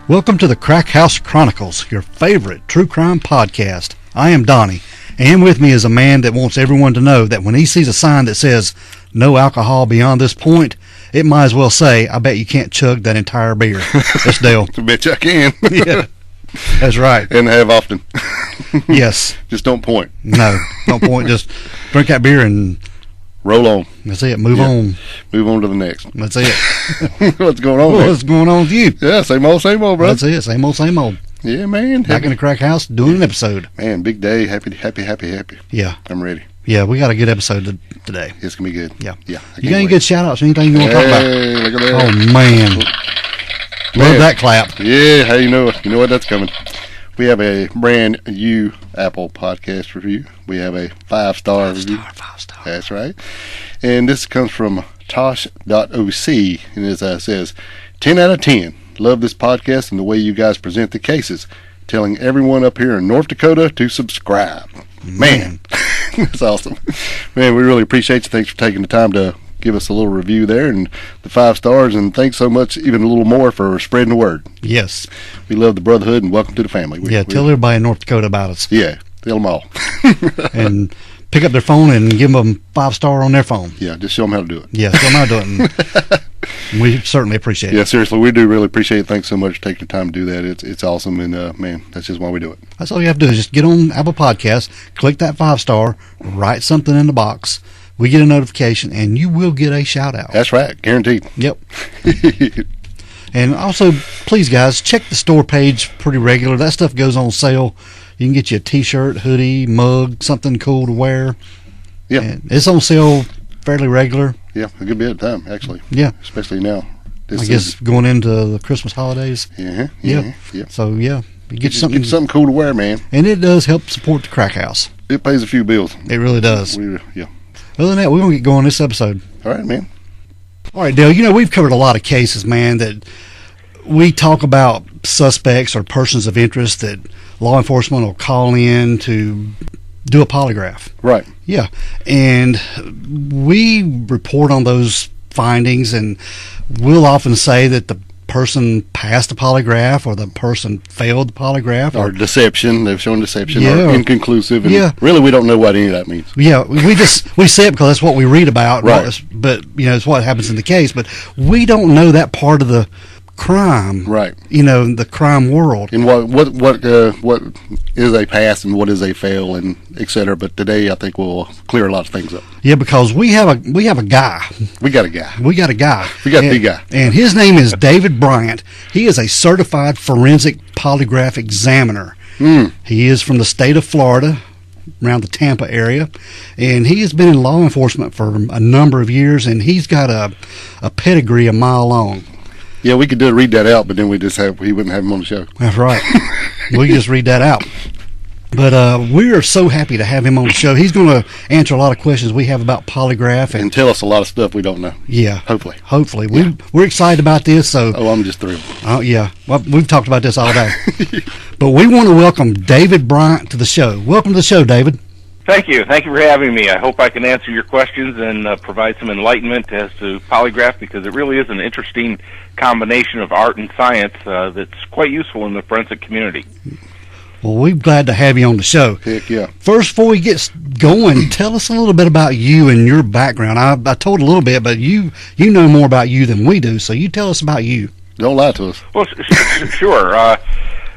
Welcome to the Crack House Chronicles, your favorite true crime podcast. I am Donnie, and with me is a man that wants everyone to know that when he sees a sign that says, no alcohol beyond this point, it might as well say, I bet you can't chug that entire beer. That's Dale. I bet you I can. Yeah, that's right. And have often. Yes. Just don't point. No, don't point. Just drink that beer and roll on. That's it. Move on. Move on to the next. That's it. What's going on, What's going on with you? Yeah, same old, bro. That's it. Same old. Yeah, man. Back in the Crack House doing an episode. Man, big day. Happy. Yeah. I'm ready. Yeah, we got a good episode today. It's going to be good. Yeah. Yeah. You got any good shout-outs? Anything you want to talk about? Hey, look at that. Oh, man. Love that clap. Yeah, hey, you know what, that's coming. We have a brand new Apple podcast review. We have a 5-star review. 5-star. That's right. And this comes from Tosh.oc, and it says, 10 out of 10. Love this podcast and the way you guys present the cases. Telling everyone up here in North Dakota to subscribe. Man, that's awesome. Man, we really appreciate you. Thanks for taking the time to give us a little review there and the 5 stars, and thanks so much, even a little more, for spreading the word. Yes. We love the brotherhood and welcome to the family. Tell everybody in North Dakota about us. Yeah, tell them all. And pick up their phone and give them 5-star on their phone. Yeah, just show them how to do it. Yeah, show them how to do it. We certainly appreciate it. Yeah, seriously, we do really appreciate it. Thanks so much for taking the time to do that. It's awesome, and man, that's just why we do it. That's all you have to do is just get on Apple Podcasts, click that 5-star, write something in the box. We get a notification, and you will get a shout-out. That's right, guaranteed. Yep. And also, please, guys, check the store page pretty regular. That stuff goes on sale. You can get you a T-shirt, hoodie, mug, something cool to wear. Yeah. And it's on sale fairly regular. Yeah, a good bit of time, actually. Yeah. Especially now. I guess going into the Christmas holidays. Yeah. So, yeah. You Get something cool to wear, man. And it does help support the Crack House. It pays a few bills. It really does. Yeah. Other than that, we're going to get going this episode. All right, man. All right, Dale, we've covered a lot of cases, man, that we talk about suspects or persons of interest that law enforcement will call in to do a polygraph. Right. Yeah. And we report on those findings, and we'll often say that the person passed the polygraph or the person failed the polygraph. Or deception. They've shown deception. Yeah. Or inconclusive. And really, we don't know what any of that means. Yeah, we say it because that's what we read about. Right. But, it's what happens in the case. But we don't know that part of the crime. Right. The crime world. And what is a pass and what is a fail, and et cetera. But today, I think we'll clear a lot of things up. Yeah, because we have a guy. We got a guy. We got the guy. And his name is David Bryant. He is a certified forensic polygraph examiner. He is from the state of Florida, around the Tampa area, and he has been in law enforcement for a number of years, and he's got a pedigree a mile long. Yeah, we could read that out, but then we wouldn't have him on the show. That's right. We just read that out. But we are so happy to have him on the show. He's going to answer a lot of questions we have about polygraph. And tell us a lot of stuff we don't know. Yeah. Hopefully. Yeah. We're excited about this. So. Oh, I'm just thrilled. Oh, yeah. Well, we've talked about this all day. But we want to welcome David Bryant to the show. Welcome to the show, David. Thank you. Thank you for having me. I hope I can answer your questions and provide some enlightenment as to polygraph, because it really is an interesting combination of art and science that's quite useful in the forensic community. Well, we're glad to have you on the show. Heck yeah. First, before we get going, tell us a little bit about you and your background. I told a little bit, but you know more about you than we do, so you tell us about you. Don't lie to us. Well, sure.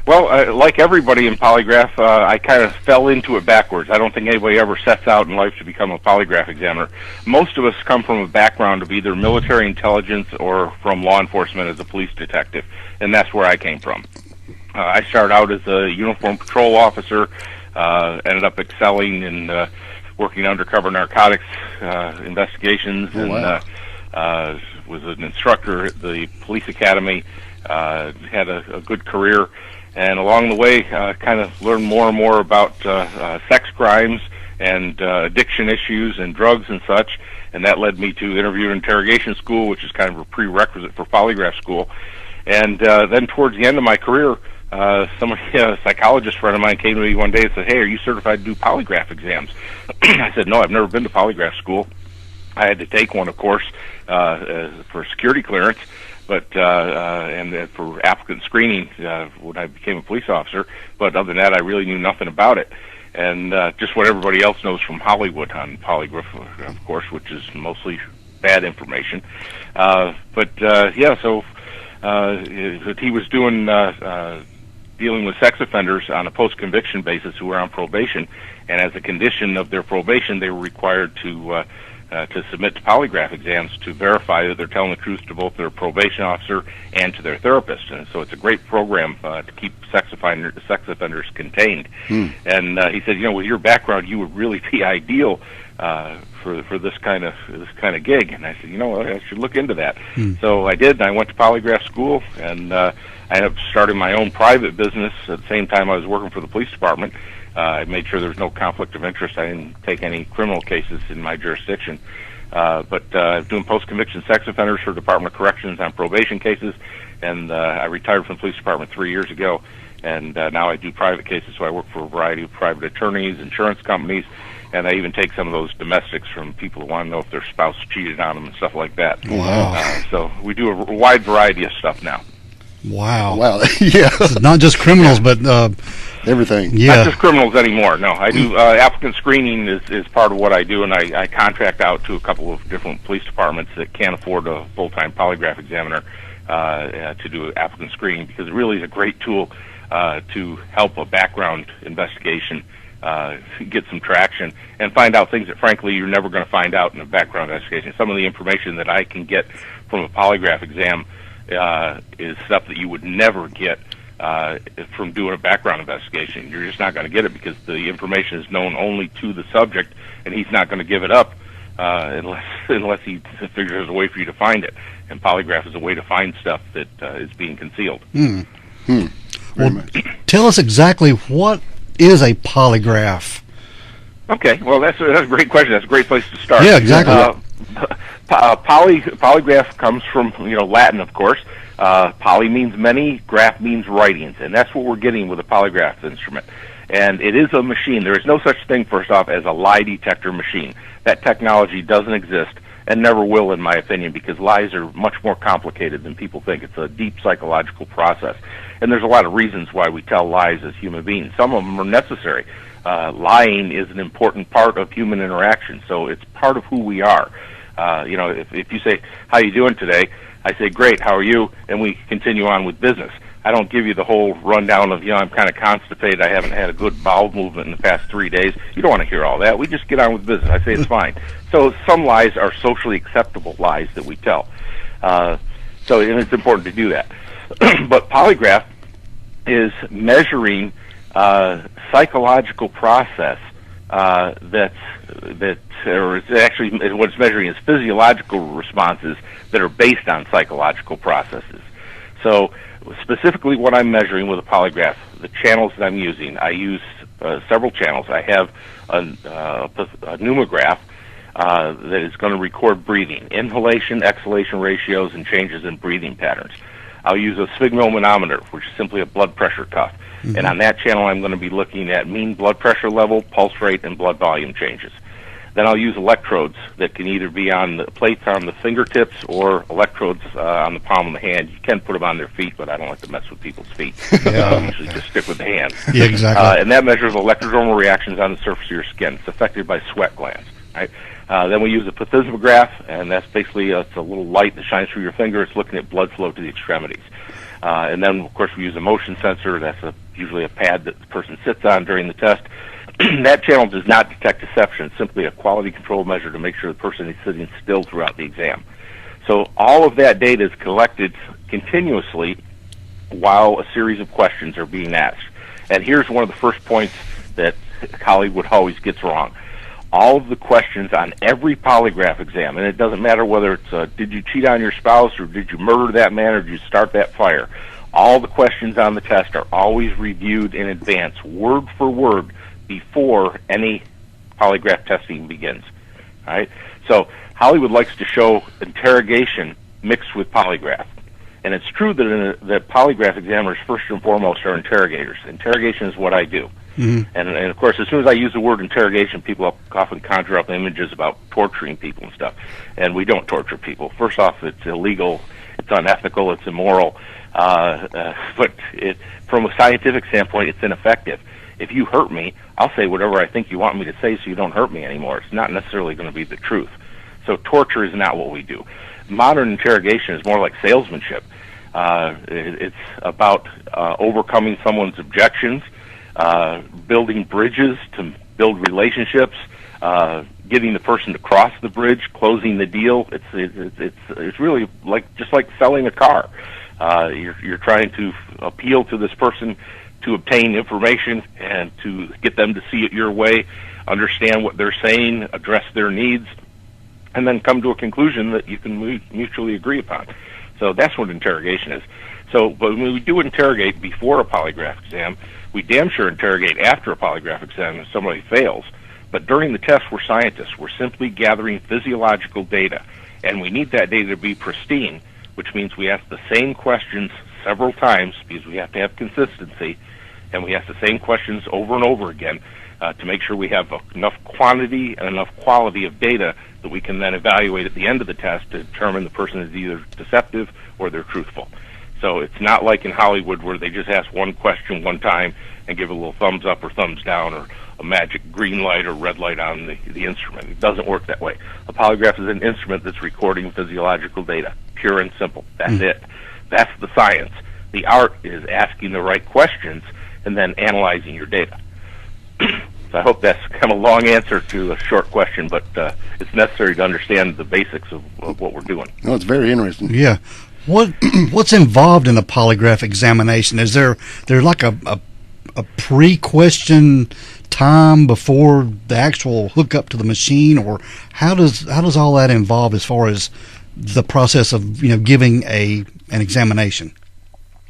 Like everybody in polygraph, I kind of fell into it backwards. I don't think anybody ever sets out in life to become a polygraph examiner. Most of us come from a background of either military intelligence or from law enforcement as a police detective, and that's where I came from. I started out as a uniform patrol officer, ended up excelling in working undercover narcotics investigations, and was an instructor at the police academy, had a good career. And along the way, kind of learned more and more about sex crimes and addiction issues and drugs and such. And that led me to interview and interrogation school, which is kind of a prerequisite for polygraph school. And then towards the end of my career, a psychologist friend of mine came to me one day and said, "Hey, are you certified to do polygraph exams?" I said, "No, I've never been to polygraph school." I had to take one, of course, for security clearance. and for applicant screening when I became a police officer. But other than that, I really knew nothing about it. And just what everybody else knows from Hollywood on polygraph, of course, which is mostly bad information. So he was doing dealing with sex offenders on a post-conviction basis who were on probation, and as a condition of their probation, they were required to submit to polygraph exams to verify that they're telling the truth to both their probation officer and to their therapist. And so it's a great program to keep sex offenders contained. And he said, with your background, you would really be ideal for this kind of gig. And I said, I should look into that. So I did. And I went to polygraph school, and I ended up starting my own private business at the same time I was working for the police department. I made sure there was no conflict of interest. I didn't take any criminal cases in my jurisdiction. But doing post-conviction sex offenders for Department of Corrections on probation cases, and I retired from the police department 3 years ago, and now I do private cases, so I work for a variety of private attorneys, insurance companies, and I even take some of those domestics from people who want to know if their spouse cheated on them and stuff like that. Wow. So we do a wide variety of stuff now. Wow. Yeah. Not just criminals, but everything. Yeah. Not just criminals anymore. No, I do applicant screening is part of what I do, and I contract out to a couple of different police departments that can't afford a full-time polygraph examiner to do applicant screening, because it really is a great tool to help a background investigation get some traction and find out things that, frankly, you're never going to find out in a background investigation. Some of the information that I can get from a polygraph exam is stuff that you would never get from doing a background investigation. You're just not going to get it because the information is known only to the subject, and he's not going to give it up unless he figures a way for you to find it. And polygraph is a way to find stuff that is being concealed. Well, tell us exactly what is a polygraph. Okay, well, that's a great question. That's a great place to start. Yeah, exactly. Polygraph comes from Latin, of course. Poly means many, graph means writings, and that's what we're getting with a polygraph instrument. And it is a machine. There is no such thing, first off, as a lie detector machine. That technology doesn't exist and never will, in my opinion, because lies are much more complicated than people think. It's a deep psychological process. And there's a lot of reasons why we tell lies as human beings. Some of them are necessary. Lying is an important part of human interaction, so it's part of who we are. If you say, "How you doing today?" I say, "Great, how are you?" and we continue on with business. I don't give you the whole rundown of, I'm kind of constipated, I haven't had a good bowel movement in the past 3 days. You don't want to hear all that. We just get on with business. I say it's fine. So some lies are socially acceptable lies that we tell. And it's important to do that. But polygraph is measuring psychological process or it's actually what it's measuring is physiological responses that are based on psychological processes. So specifically what I'm measuring with a polygraph, the channels that I'm using, I use several channels. I have a pneumograph that is going to record breathing, inhalation, exhalation ratios, and changes in breathing patterns. I'll use a sphygmomanometer, which is simply a blood pressure cuff. Mm-hmm. And on that channel, I'm going to be looking at mean blood pressure level, pulse rate, and blood volume changes. Then I'll use electrodes that can either be on the plates on the fingertips or electrodes on the palm of the hand. You can put them on their feet, but I don't like to mess with people's feet. I usually just stick with the hand. Yeah, exactly. And that measures electrodermal reactions on the surface of your skin. It's affected by sweat glands. Right? Then we use a plethysmograph, and that's basically it's a little light that shines through your finger. It's looking at blood flow to the extremities. And then, of course, we use a motion sensor. That's usually a pad that the person sits on during the test. That channel does not detect deception. It's simply a quality control measure to make sure the person is sitting still throughout the exam. So all of that data is collected continuously while a series of questions are being asked. And here's one of the first points that Hollywood always gets wrong. All of the questions on every polygraph exam, and it doesn't matter whether it's did you cheat on your spouse, or did you murder that man, or did you start that fire, all the questions on the test are always reviewed in advance, word for word, before any polygraph testing begins. All right? So Hollywood likes to show interrogation mixed with polygraph. And it's true that polygraph examiners, first and foremost, are interrogators. Interrogation is what I do. And of course, as soon as I use the word interrogation, people often conjure up images about torturing people and stuff. And we don't torture people. First off, it's illegal, it's unethical, it's immoral. But from a scientific standpoint, it's ineffective. If you hurt me, I'll say whatever I think you want me to say so you don't hurt me anymore. It's not necessarily going to be the truth. So torture is not what we do. Modern interrogation is more like salesmanship. It's about overcoming someone's objections, building bridges to build relationships, getting the person to cross the bridge, closing the deal. It's really just like selling a car. You're trying to appeal to this person to obtain information and to get them to see it your way, understand what they're saying, address their needs, and then come to a conclusion that you can mutually agree upon. So that's what interrogation is. So when we do interrogate before a polygraph exam, we damn sure interrogate after a polygraph exam if somebody fails. But during the test, we're scientists. We're simply gathering physiological data, and we need that data to be pristine, which means we ask the same questions several times because we have to have consistency, and we ask the same questions over and over again to make sure we have enough quantity and enough quality of data that we can then evaluate at the end of the test to determine the person is either deceptive or they're truthful. So it's not like in Hollywood where they just ask one question one time and give a little thumbs up or thumbs down or a magic green light or red light on the instrument. It doesn't work that way. A polygraph is an instrument that's recording physiological data, pure and simple. That's it. That's the science. The art is asking the right questions and then analyzing your data. So I hope that's kind of a long answer to a short question, but it's necessary to understand the basics of what we're doing. No, it's very interesting. Yeah. What's involved in a polygraph examination? Is there like a pre-question time before the actual hookup to the machine, or how does all that involve as far as the process of giving an examination?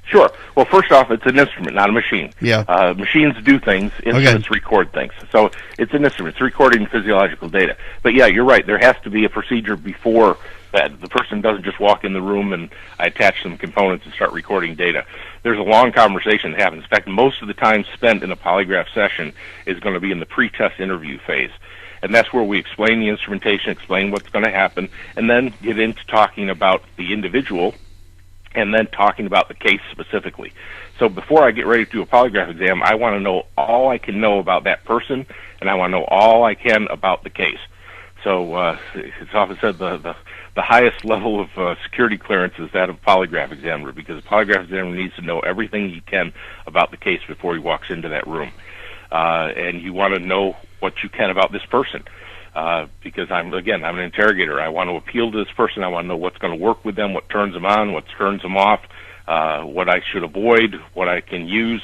Sure. Well, first off, it's an instrument, not a machine. Yeah. Machines do things. Instruments record things. So it's an instrument. It's recording physiological data. But yeah, you're right. There has to be a procedure before that. The person doesn't just walk in the room and I attach some components and start recording data. There's a long conversation that happens. In fact, most of the time spent in a polygraph session is going to be in the pre-test interview phase. And that's where we explain the instrumentation, explain what's going to happen, and then get into talking about the individual and then talking about the case specifically. So before I get ready to do a polygraph exam, I want to know all I can know about that person, and I want to know all I can about the case. So it's often said the highest level of security clearance is that of polygraph examiner, because a polygraph examiner needs to know everything he can about the case before he walks into that room. And you want to know what you can about this person. Because I'm an interrogator. I want to appeal to this person. I want to know what's going to work with them, what turns them on, what turns them off, what I should avoid, what I can use,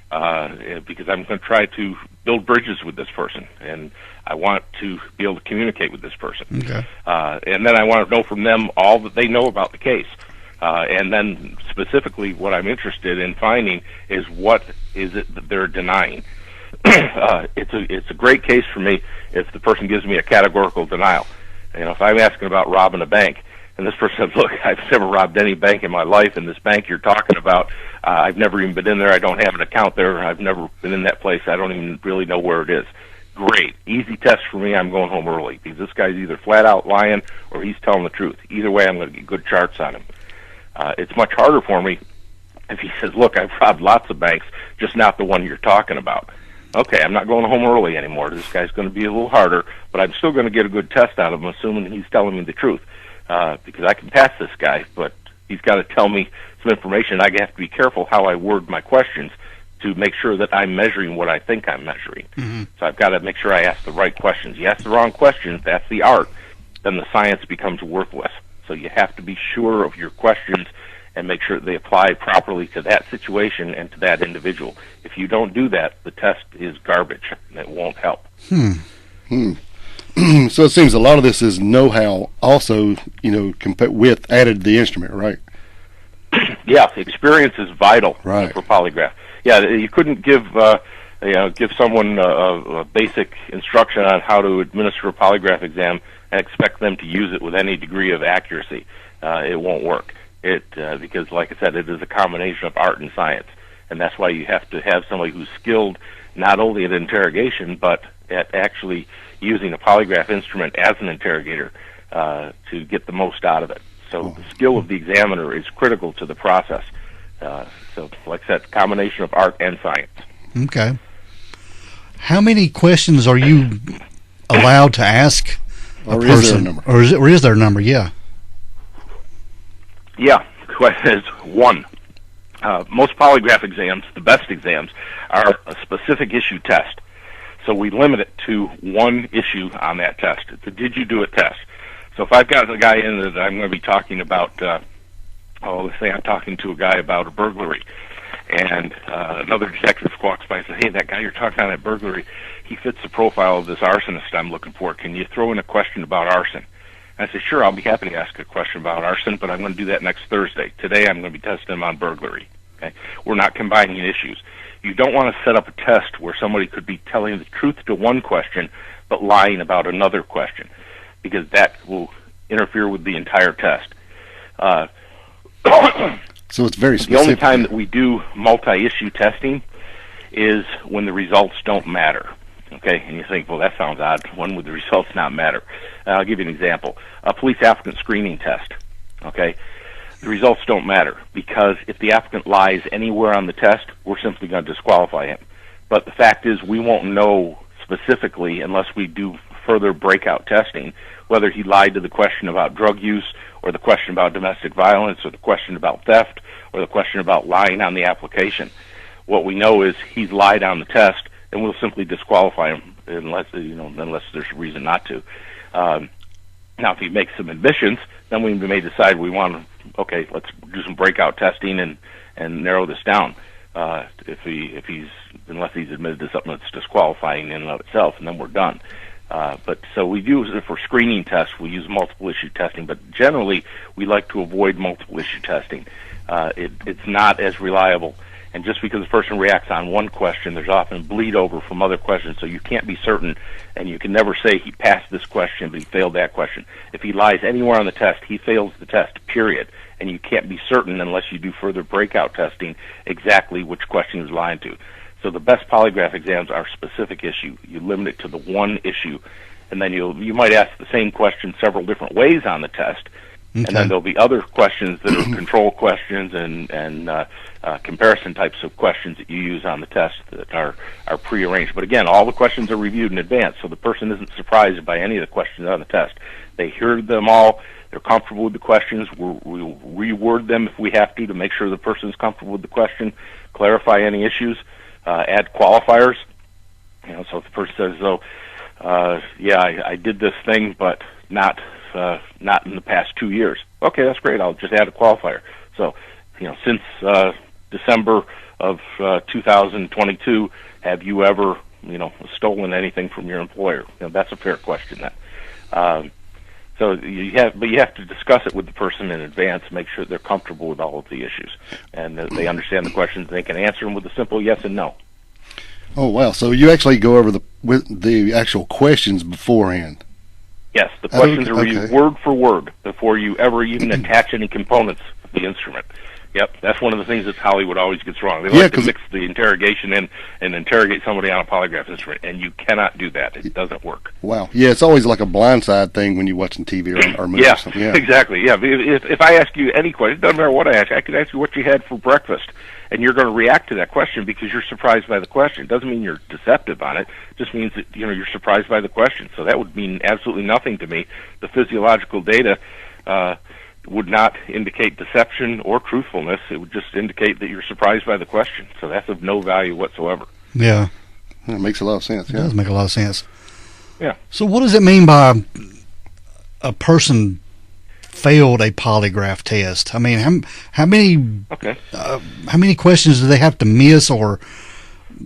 because I'm going to try to build bridges with this person, and I want to be able to communicate with this person. Okay. And then I want to know from them all that they know about the case. And then specifically what I'm interested in finding is what is it that they're denying. It's a great case for me if the person gives me a categorical denial. If I'm asking about robbing a bank, and this person says, look, I've never robbed any bank in my life, and this bank you're talking about, I've never even been in there, I don't have an account there, I've never been in that place, I don't even really know where it is. Great. Easy test for me, I'm going home early, because this guy's either flat out lying or he's telling the truth. Either way, I'm going to get good charts on him. It's much harder for me if he says, look, I've robbed lots of banks, just not the one you're talking about. Okay, I'm not going home early anymore. This guy's going to be a little harder, but I'm still going to get a good test out of him, assuming he's telling me the truth. Because I can pass this guy, but he's got to tell me some information. I have to be careful how I word my questions to make sure that I'm measuring what I think I'm measuring. Mm-hmm. So I've got to make sure I ask the right questions. You ask the wrong questions, that's the art, then the science becomes worthless. So you have to be sure of your questions and make sure they apply properly to that situation and to that individual. If you don't do that, the test is garbage, and it won't help. So it seems a lot of this is know-how also, with added to the instrument, right? Yeah, experience is vital right. for polygraph. Yeah, you couldn't give someone a basic instruction on how to administer a polygraph exam and expect them to use it with any degree of accuracy. It won't work. Because, like I said, it is a combination of art and science, and that's why you have to have somebody who's skilled not only at interrogation, but at actually using a polygraph instrument as an interrogator to get the most out of it. So the skill of the examiner is critical to the process. So, like I said, combination of art and science. Okay. How many questions are you allowed to ask a person? Is there a number? Or is there a number? Yeah. Yeah, the question is one. Most polygraph exams, the best exams, are a specific issue test. So we limit it to one issue on that test. It's a did you do it test. So if I've got a guy in that I'm going to be talking about, let's say I'm talking to a guy about a burglary, and another detective walks by and says, hey, that guy you're talking about, that burglary, he fits the profile of this arsonist I'm looking for. Can you throw in a question about arson? And I say, sure, I'll be happy to ask a question about arson, but I'm going to do that next Thursday. Today I'm going to be testing him on burglary. Okay? We're not combining issues. You don't want to set up a test where somebody could be telling the truth to one question but lying about another question, because that will interfere with the entire test. So it's very specific. The only time that we do multi-issue testing is when the results don't matter. Okay, and you think, well, that sounds odd. When would the results not matter? I'll give you an example. A police applicant screening test. Okay, the results don't matter, because if the applicant lies anywhere on the test, we're simply going to disqualify him. But the fact is, we won't know specifically unless we do further breakout testing whether he lied to the question about drug use, or the question about domestic violence, or the question about theft, or the question about lying on the application. What we know is he's lied on the test, and we'll simply disqualify him unless there's a reason not to. Now, if he makes some admissions, then we may decide we want to, okay, let's do some breakout testing and narrow this down. Unless he's admitted to something that's disqualifying in and of itself, and then we're done. But so we use it for screening tests. We use multiple issue testing, but generally we like to avoid multiple issue testing. It's not as reliable. And just because the person reacts on one question, there's often bleed over from other questions, so you can't be certain, and you can never say he passed this question, but he failed that question. If he lies anywhere on the test, he fails the test, period. And you can't be certain unless you do further breakout testing exactly which question he was lying to. So the best polygraph exams are specific issue. You limit it to the one issue, and then you might ask the same question several different ways on the test. Okay. And then there'll be other questions that are control questions and comparison types of questions that you use on the test that are prearranged. But again, all the questions are reviewed in advance, so the person isn't surprised by any of the questions on the test. They hear them all. They're comfortable with the questions. We'll reword them if we have to make sure the person's comfortable with the question, clarify any issues, add qualifiers. So if the person says, I did this thing, but not in the past 2 years. Okay, that's great. I'll just add a qualifier. So, since December of 2022, have you ever, stolen anything from your employer? That's a fair question. Then, so you have to discuss it with the person in advance, make sure they're comfortable with all of the issues, and they understand the questions. They can answer them with a simple yes and no. Oh wow! So you actually go over the actual questions beforehand. Yes, the questions are reviewed word for word before you ever even attach any components of the instrument. Yep, that's one of the things that Hollywood always gets wrong. They like to mix the interrogation in and interrogate somebody on a polygraph instrument, and you cannot do that. It doesn't work. Wow. Yeah, it's always like a blindside thing when you're watching TV or movies. Yeah, or something. Yeah, exactly. Yeah, if I ask you any question, it doesn't matter what I ask. I could ask you what you had for breakfast, and you're going to react to that question because you're surprised by the question. It doesn't mean you're deceptive on it. It just means that you're surprised by the question. So that would mean absolutely nothing to me. The physiological data would not indicate deception or truthfulness. It would just indicate that you're surprised by the question. So that's of no value whatsoever. Yeah. It makes a lot of sense. It does make a lot of sense. Yeah. So what does it mean by a person failed a polygraph test? I mean, how many questions do they have to miss, or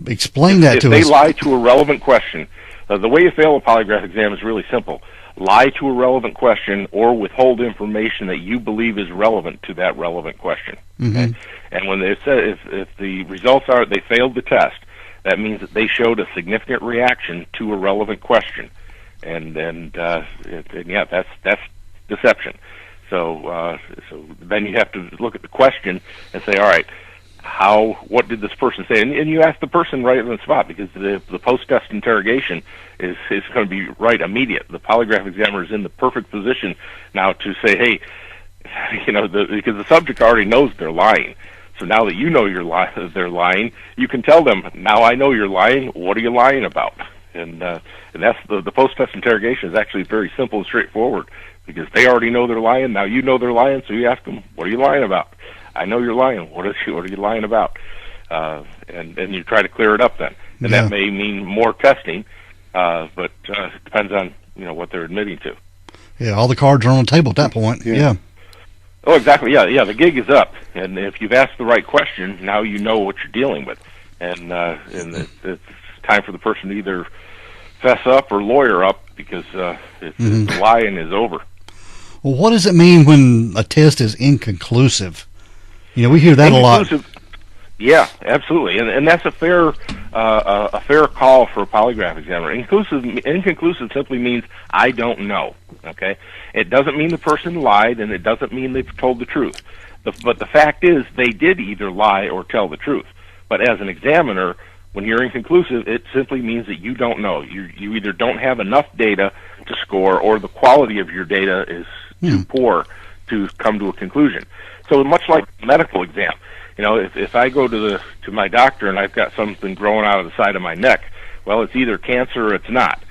explain that to us? If they lie to a relevant question, the way you fail a polygraph exam is really simple. Lie to a relevant question or withhold information that you believe is relevant to that relevant question. Mm-hmm. Okay? And when they say if the results are they failed the test, that means that they showed a significant reaction to a relevant question, and that's deception. So then you have to look at the question and say, all right, what did this person say? And you ask the person right on the spot, because the post-test interrogation is going to be right immediate. The polygraph examiner is in the perfect position now to say, hey, because the subject already knows they're lying. So now that you know they're lying, you can tell them, now I know you're lying, what are you lying about? And that's the post-test interrogation is actually very simple and straightforward, because they already know they're lying. Now you know they're lying, so you ask them, what are you lying about? I know you're lying. What are you lying about? And you try to clear it up then. And that may mean more testing, but it depends on what they're admitting to. Yeah, all the cards are on the table at that point. Yeah. Oh, exactly. Yeah. The gig is up, and if you've asked the right question, now you know what you're dealing with, and it's time for the person to either fess up or lawyer up, because the lying is over. Well, what does it mean when a test is inconclusive? We hear that a lot. Yeah, absolutely, and that's a fair call for a polygraph examiner. Inconclusive simply means I don't know. Okay, it doesn't mean the person lied, and it doesn't mean they've told the truth. But the fact is, they did either lie or tell the truth. But as an examiner, when you're inconclusive, it simply means that you don't know. You either don't have enough data to score, or the quality of your data is too poor to come to a conclusion. So much like a medical exam. If I go to my doctor and I've got something growing out of the side of my neck, well, it's either cancer or it's not.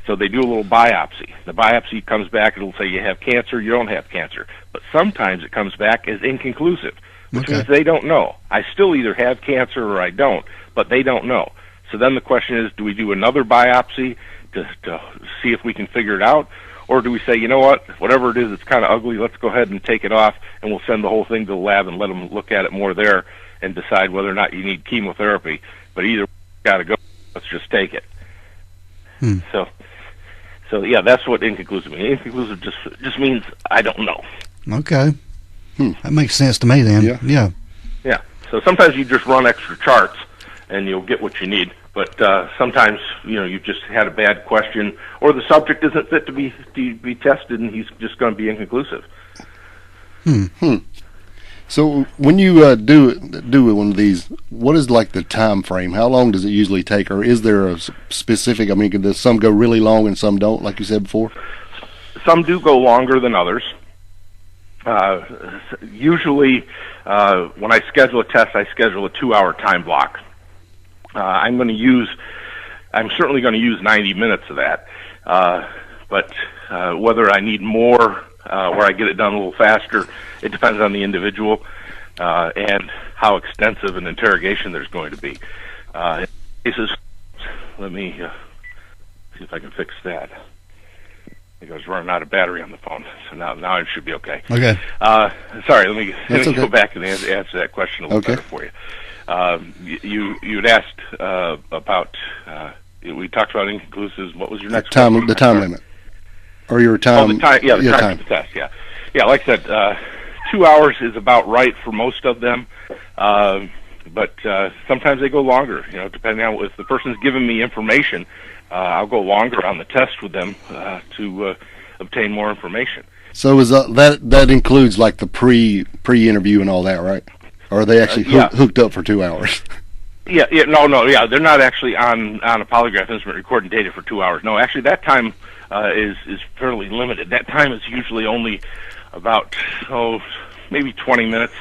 So they do a little biopsy. The biopsy comes back, it'll say you have cancer, you don't have cancer. But sometimes it comes back as inconclusive, which means they don't know. I still either have cancer or I don't, but they don't know. So then the question is, do we do another biopsy to see if we can figure it out? Or do we say, you know what, whatever it is, it's kind of ugly, let's go ahead and take it off, and we'll send the whole thing to the lab and let them look at it more there and decide whether or not you need chemotherapy. But either got to go, let's just take it. So yeah, that's what inconclusive means. Inconclusive just means I don't know. Okay. That makes sense to me then. Yeah. So sometimes you just run extra charts and you'll get what you need. But sometimes, you've just had a bad question, or the subject isn't fit to be tested, and he's just going to be inconclusive. So when you do one of these, what is like the time frame? How long does it usually take, or is there a specific? I mean, does some go really long and some don't, like you said before? Some do go longer than others. Usually, when I schedule a test, I schedule a 2-hour time block. I'm certainly going to use 90 minutes of that. But whether I need more, where I get it done a little faster, it depends on the individual and how extensive an interrogation there's going to be. In cases, let me see if I can fix that. I think I was running out of battery on the phone, so now it should be okay. Okay. Sorry, let me go back and answer that question a little better for you. You'd asked about. We talked about inconclusives. What was your next question? The time limit, or your time? The time of the test. Yeah. Like I said, 2 hours is about right for most of them, but sometimes they go longer. Depending on if the person's giving me information, I'll go longer on the test with them to obtain more information. So is that includes like the pre-interview and all that, right? Or are they actually hooked up for 2 hours? No, they're not actually on a polygraph instrument recording data for 2 hours. No, actually, that time is fairly limited. That time is usually only about maybe 20 minutes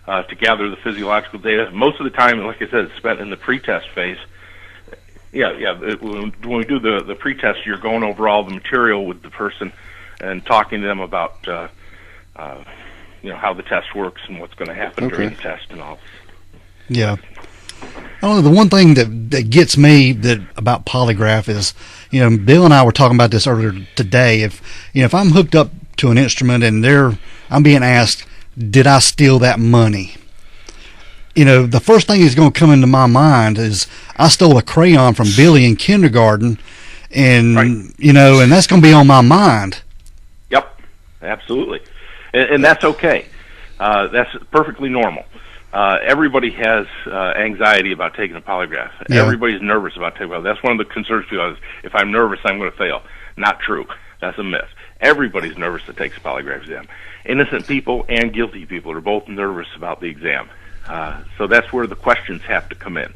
to gather the physiological data. Most of the time, like I said, it's spent in the pretest phase. When we do the pretest, you're going over all the material with the person and talking to them about how the test works and what's going to happen during the test and all. Yeah. I don't know, the one thing that gets me about polygraph is, Bill and I were talking about this earlier today. If I'm hooked up to an instrument and I'm being asked, did I steal that money? The first thing that's going to come into my mind is I stole a crayon from Billy in kindergarten, and and that's going to be on my mind. Yep, absolutely, and that's okay. That's perfectly normal. Everybody has anxiety about taking a polygraph. Yeah. Everybody's nervous about taking a polygraph. That's one of the concerns people have. If I'm nervous, I'm going to fail. Not true. That's a myth. Everybody's nervous that takes a polygraph exam. Innocent people and guilty people are both nervous about the exam. So that's where the questions have to come in.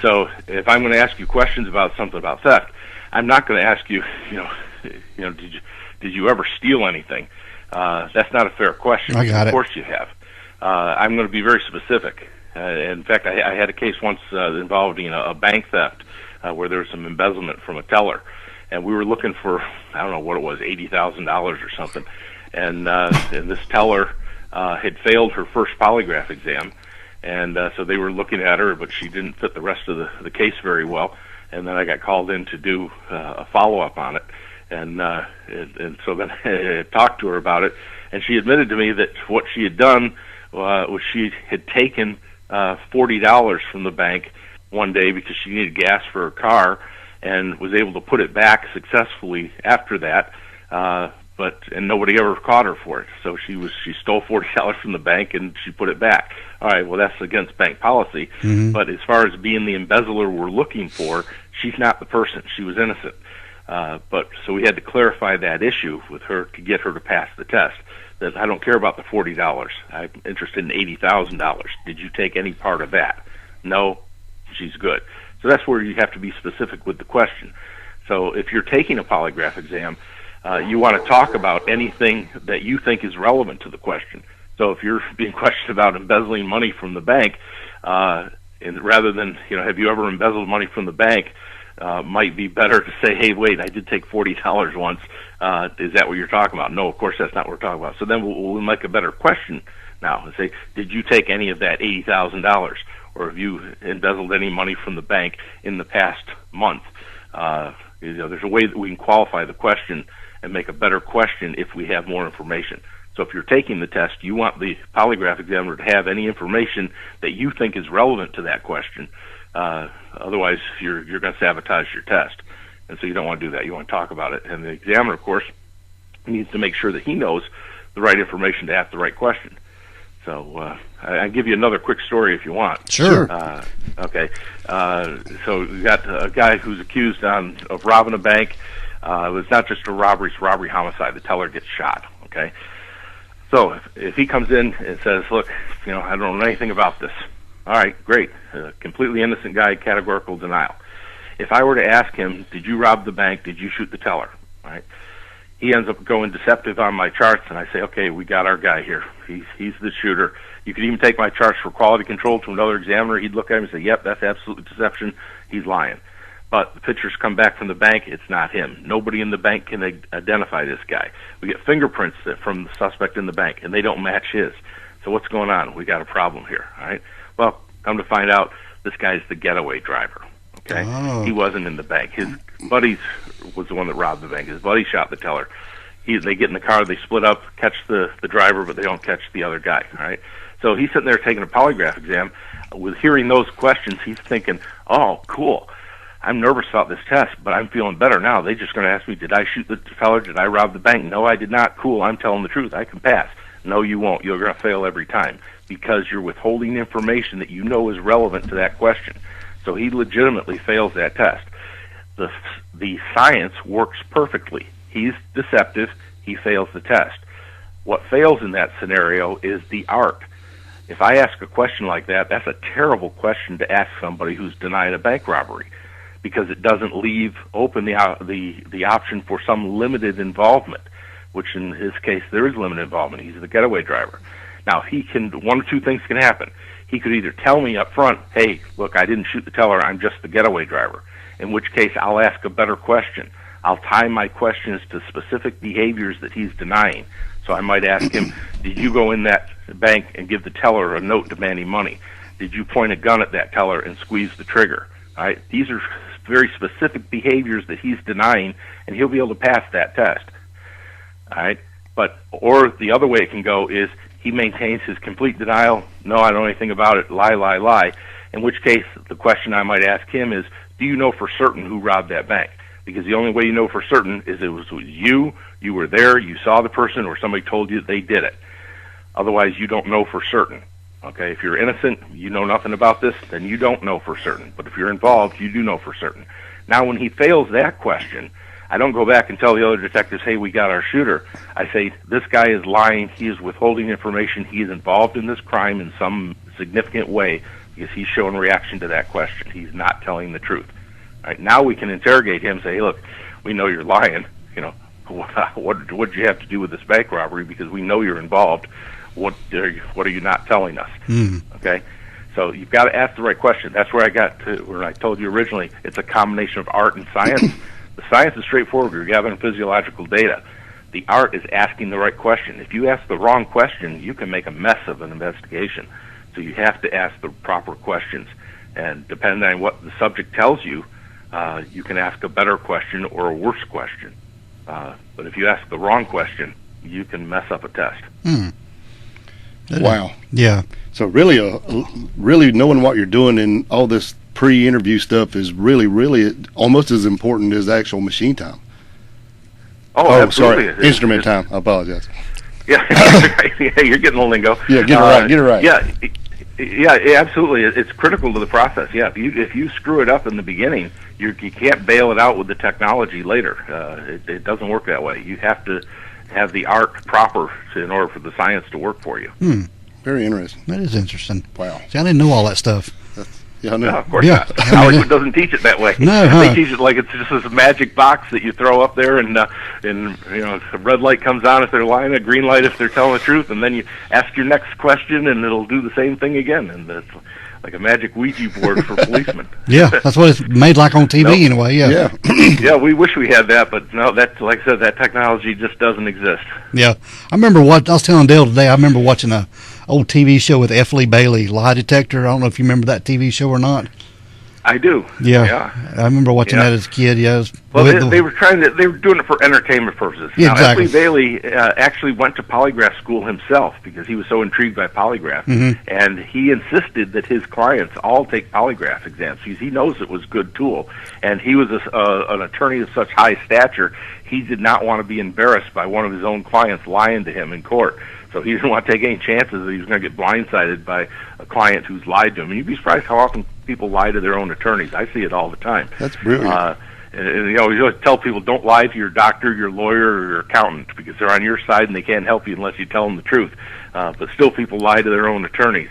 So if I'm going to ask you questions about something about theft, I'm not going to ask you, did you ever steal anything? That's not a fair question. I got it. Of course you have. I'm going to be very specific. In fact, I had a case once involving a bank theft where there was some embezzlement from a teller, and we were looking for, I don't know what it was, $80,000 or something, and this teller had failed her first polygraph exam, and so they were looking at her, but she didn't fit the rest of the case very well, and then I got called in to do a follow-up on it, and so then I talked to her about it, and she admitted to me that what she had done was she had taken $40 from the bank one day because she needed gas for her car, and was able to put it back successfully after that, and nobody ever caught her for it. So she stole $40 from the bank and she put it back. All right, well, that's against bank policy. Mm-hmm. But as far as being the embezzler we're looking for, she's not the person. She was innocent. But so we had to clarify that issue with her to get her to pass the test. That I don't care about the $40. I'm interested in $80,000. Did you take any part of that? No, she's good. So that's where you have to be specific with the question. So if you're taking a polygraph exam, you want to talk about anything that you think is relevant to the question. So if you're being questioned about embezzling money from the bank, and rather than, have you ever embezzled money from the bank, might be better to say, hey, wait, I did take $40 once. Is that what you're talking about? No, of course that's not what we're talking about. So then we'll make a better question now and say, did you take any of that $80,000? Or have you embezzled any money from the bank in the past month? There's a way that we can qualify the question and make a better question if we have more information. So if you're taking the test, you want the polygraph examiner to have any information that you think is relevant to that question. Otherwise, you're going to sabotage your test. And so you don't want to do that. You want to talk about it. And the examiner, of course, needs to make sure that he knows the right information to ask the right question. So I'll give you another quick story if you want. Sure. Okay. So we got a guy who's accused of robbing a bank. It was not just a robbery, it's robbery homicide. The teller gets shot. Okay. So if he comes in and says, look, I don't know anything about this. All right, great. Completely innocent guy, categorical denial. If I were to ask him, did you rob the bank? Did you shoot the teller? All right. He ends up going deceptive on my charts, and I say, okay, we got our guy here. He's the shooter. You could even take my charts for quality control to another examiner. He'd look at him and say, yep, that's absolute deception. He's lying. But the pictures come back from the bank. It's not him. Nobody in the bank can identify this guy. We get fingerprints from the suspect in the bank, and they don't match his. So what's going on? We got a problem here. All right. Well, come to find out, this guy's the getaway driver. Okay. Oh. He wasn't in the bank. His buddies was the one that robbed the bank. His buddy shot the teller. They get in the car, they split up, catch the driver, but they don't catch the other guy. All right. So he's sitting there taking a polygraph exam. With hearing those questions, he's thinking, oh, cool. I'm nervous about this test, but I'm feeling better now. They're just going to ask me, did I shoot the teller? Did I rob the bank? No, I did not. Cool. I'm telling the truth. I can pass. No, you won't. You're going to fail every time because you're withholding information that you know is relevant to that question. So he legitimately fails that test. The science works perfectly. He's deceptive. He fails the test. What fails in that scenario is the art. If I ask a question like that, that's a terrible question to ask somebody who's denied a bank robbery because it doesn't leave open the option for some limited involvement, which in his case there is limited involvement. He's the getaway driver. Now, one or two things can happen. He could either tell me up front, hey, look, I didn't shoot the teller, I'm just the getaway driver, in which case I'll ask a better question. I'll tie my questions to specific behaviors that he's denying. So I might ask him, did you go in that bank and give the teller a note demanding money? Did you point a gun at that teller and squeeze the trigger? All right? These are very specific behaviors that he's denying, and he'll be able to pass that test. All right? Or the other way it can go is he maintains his complete denial. No, I don't know anything about it. Lie, lie, lie. In which case, the question I might ask him is, do you know for certain who robbed that bank? Because the only way you know for certain is it was you were there, you saw the person, or somebody told you that they did it. Otherwise, you don't know for certain. Okay, if you're innocent, you know nothing about this, then you don't know for certain. But if you're involved, you do know for certain. Now, when he fails that question, I don't go back and tell the other detectives, hey, we got our shooter. I say, this guy is lying. He is withholding information. He is involved in this crime in some significant way because he's showing reaction to that question. He's not telling the truth. All right, now we can interrogate him and say, hey, look, we know you're lying. What did you have to do with this bank robbery? Because we know you're involved. What are you not telling us? Okay, so you've got to ask the right question. That's where I got to where I told you originally. It's a combination of art and science. The science is straightforward. You're gathering physiological data. The art is asking the right question. If you ask the wrong question, you can make a mess of an investigation. So you have to ask the proper questions. And depending on what the subject tells you, you can ask a better question or a worse question. But if you ask the wrong question, you can mess up a test. Wow. Yeah. So really knowing what you're doing in all this pre-interview stuff is really almost as important as actual machine time. Oh, absolutely. Sorry, instrument time. I apologize. Yeah, yeah, you're getting the lingo. Yeah, get it right. Yeah, absolutely. It's critical to the process. Yeah, if you screw it up in the beginning, you can't bail it out with the technology later. It doesn't work that way. You have to have the art proper in order for the science to work for you. Very interesting. That is interesting. Wow. See, I didn't know all that stuff. Yeah, I know. No, of course not. Hollywood doesn't teach it that way. No, They teach it like it's just this magic box that you throw up there, and a red light comes on if they're lying, a green light if they're telling the truth, and then you ask your next question, and it'll do the same thing again, and it's like a magic Ouija board for policemen. Yeah, that's what it's made like on TV anyway. Yeah. Yeah, we wish we had that, but no, that, like I said, that technology just doesn't exist. Yeah, I remember I was telling Dale today. I remember watching a old TV show with F. Lee Bailey, Lie Detector. I don't know if you remember that TV show or not. I do. Yeah. I remember watching that as a kid. Yeah. Well, they were doing it for entertainment purposes. Yeah, now, exactly. F. Lee Bailey actually went to polygraph school himself because he was so intrigued by polygraph, and he insisted that his clients all take polygraph exams because he knows it was a good tool. And he was an attorney of such high stature, he did not want to be embarrassed by one of his own clients lying to him in court. So he didn't want to take any chances that he was going to get blindsided by a client who's lied to him. And you'd be surprised how often people lie to their own attorneys. I see it all the time. That's brilliant. And you always tell people, don't lie to your doctor, your lawyer, or your accountant because they're on your side and they can't help you unless you tell them the truth. But still, people lie to their own attorneys.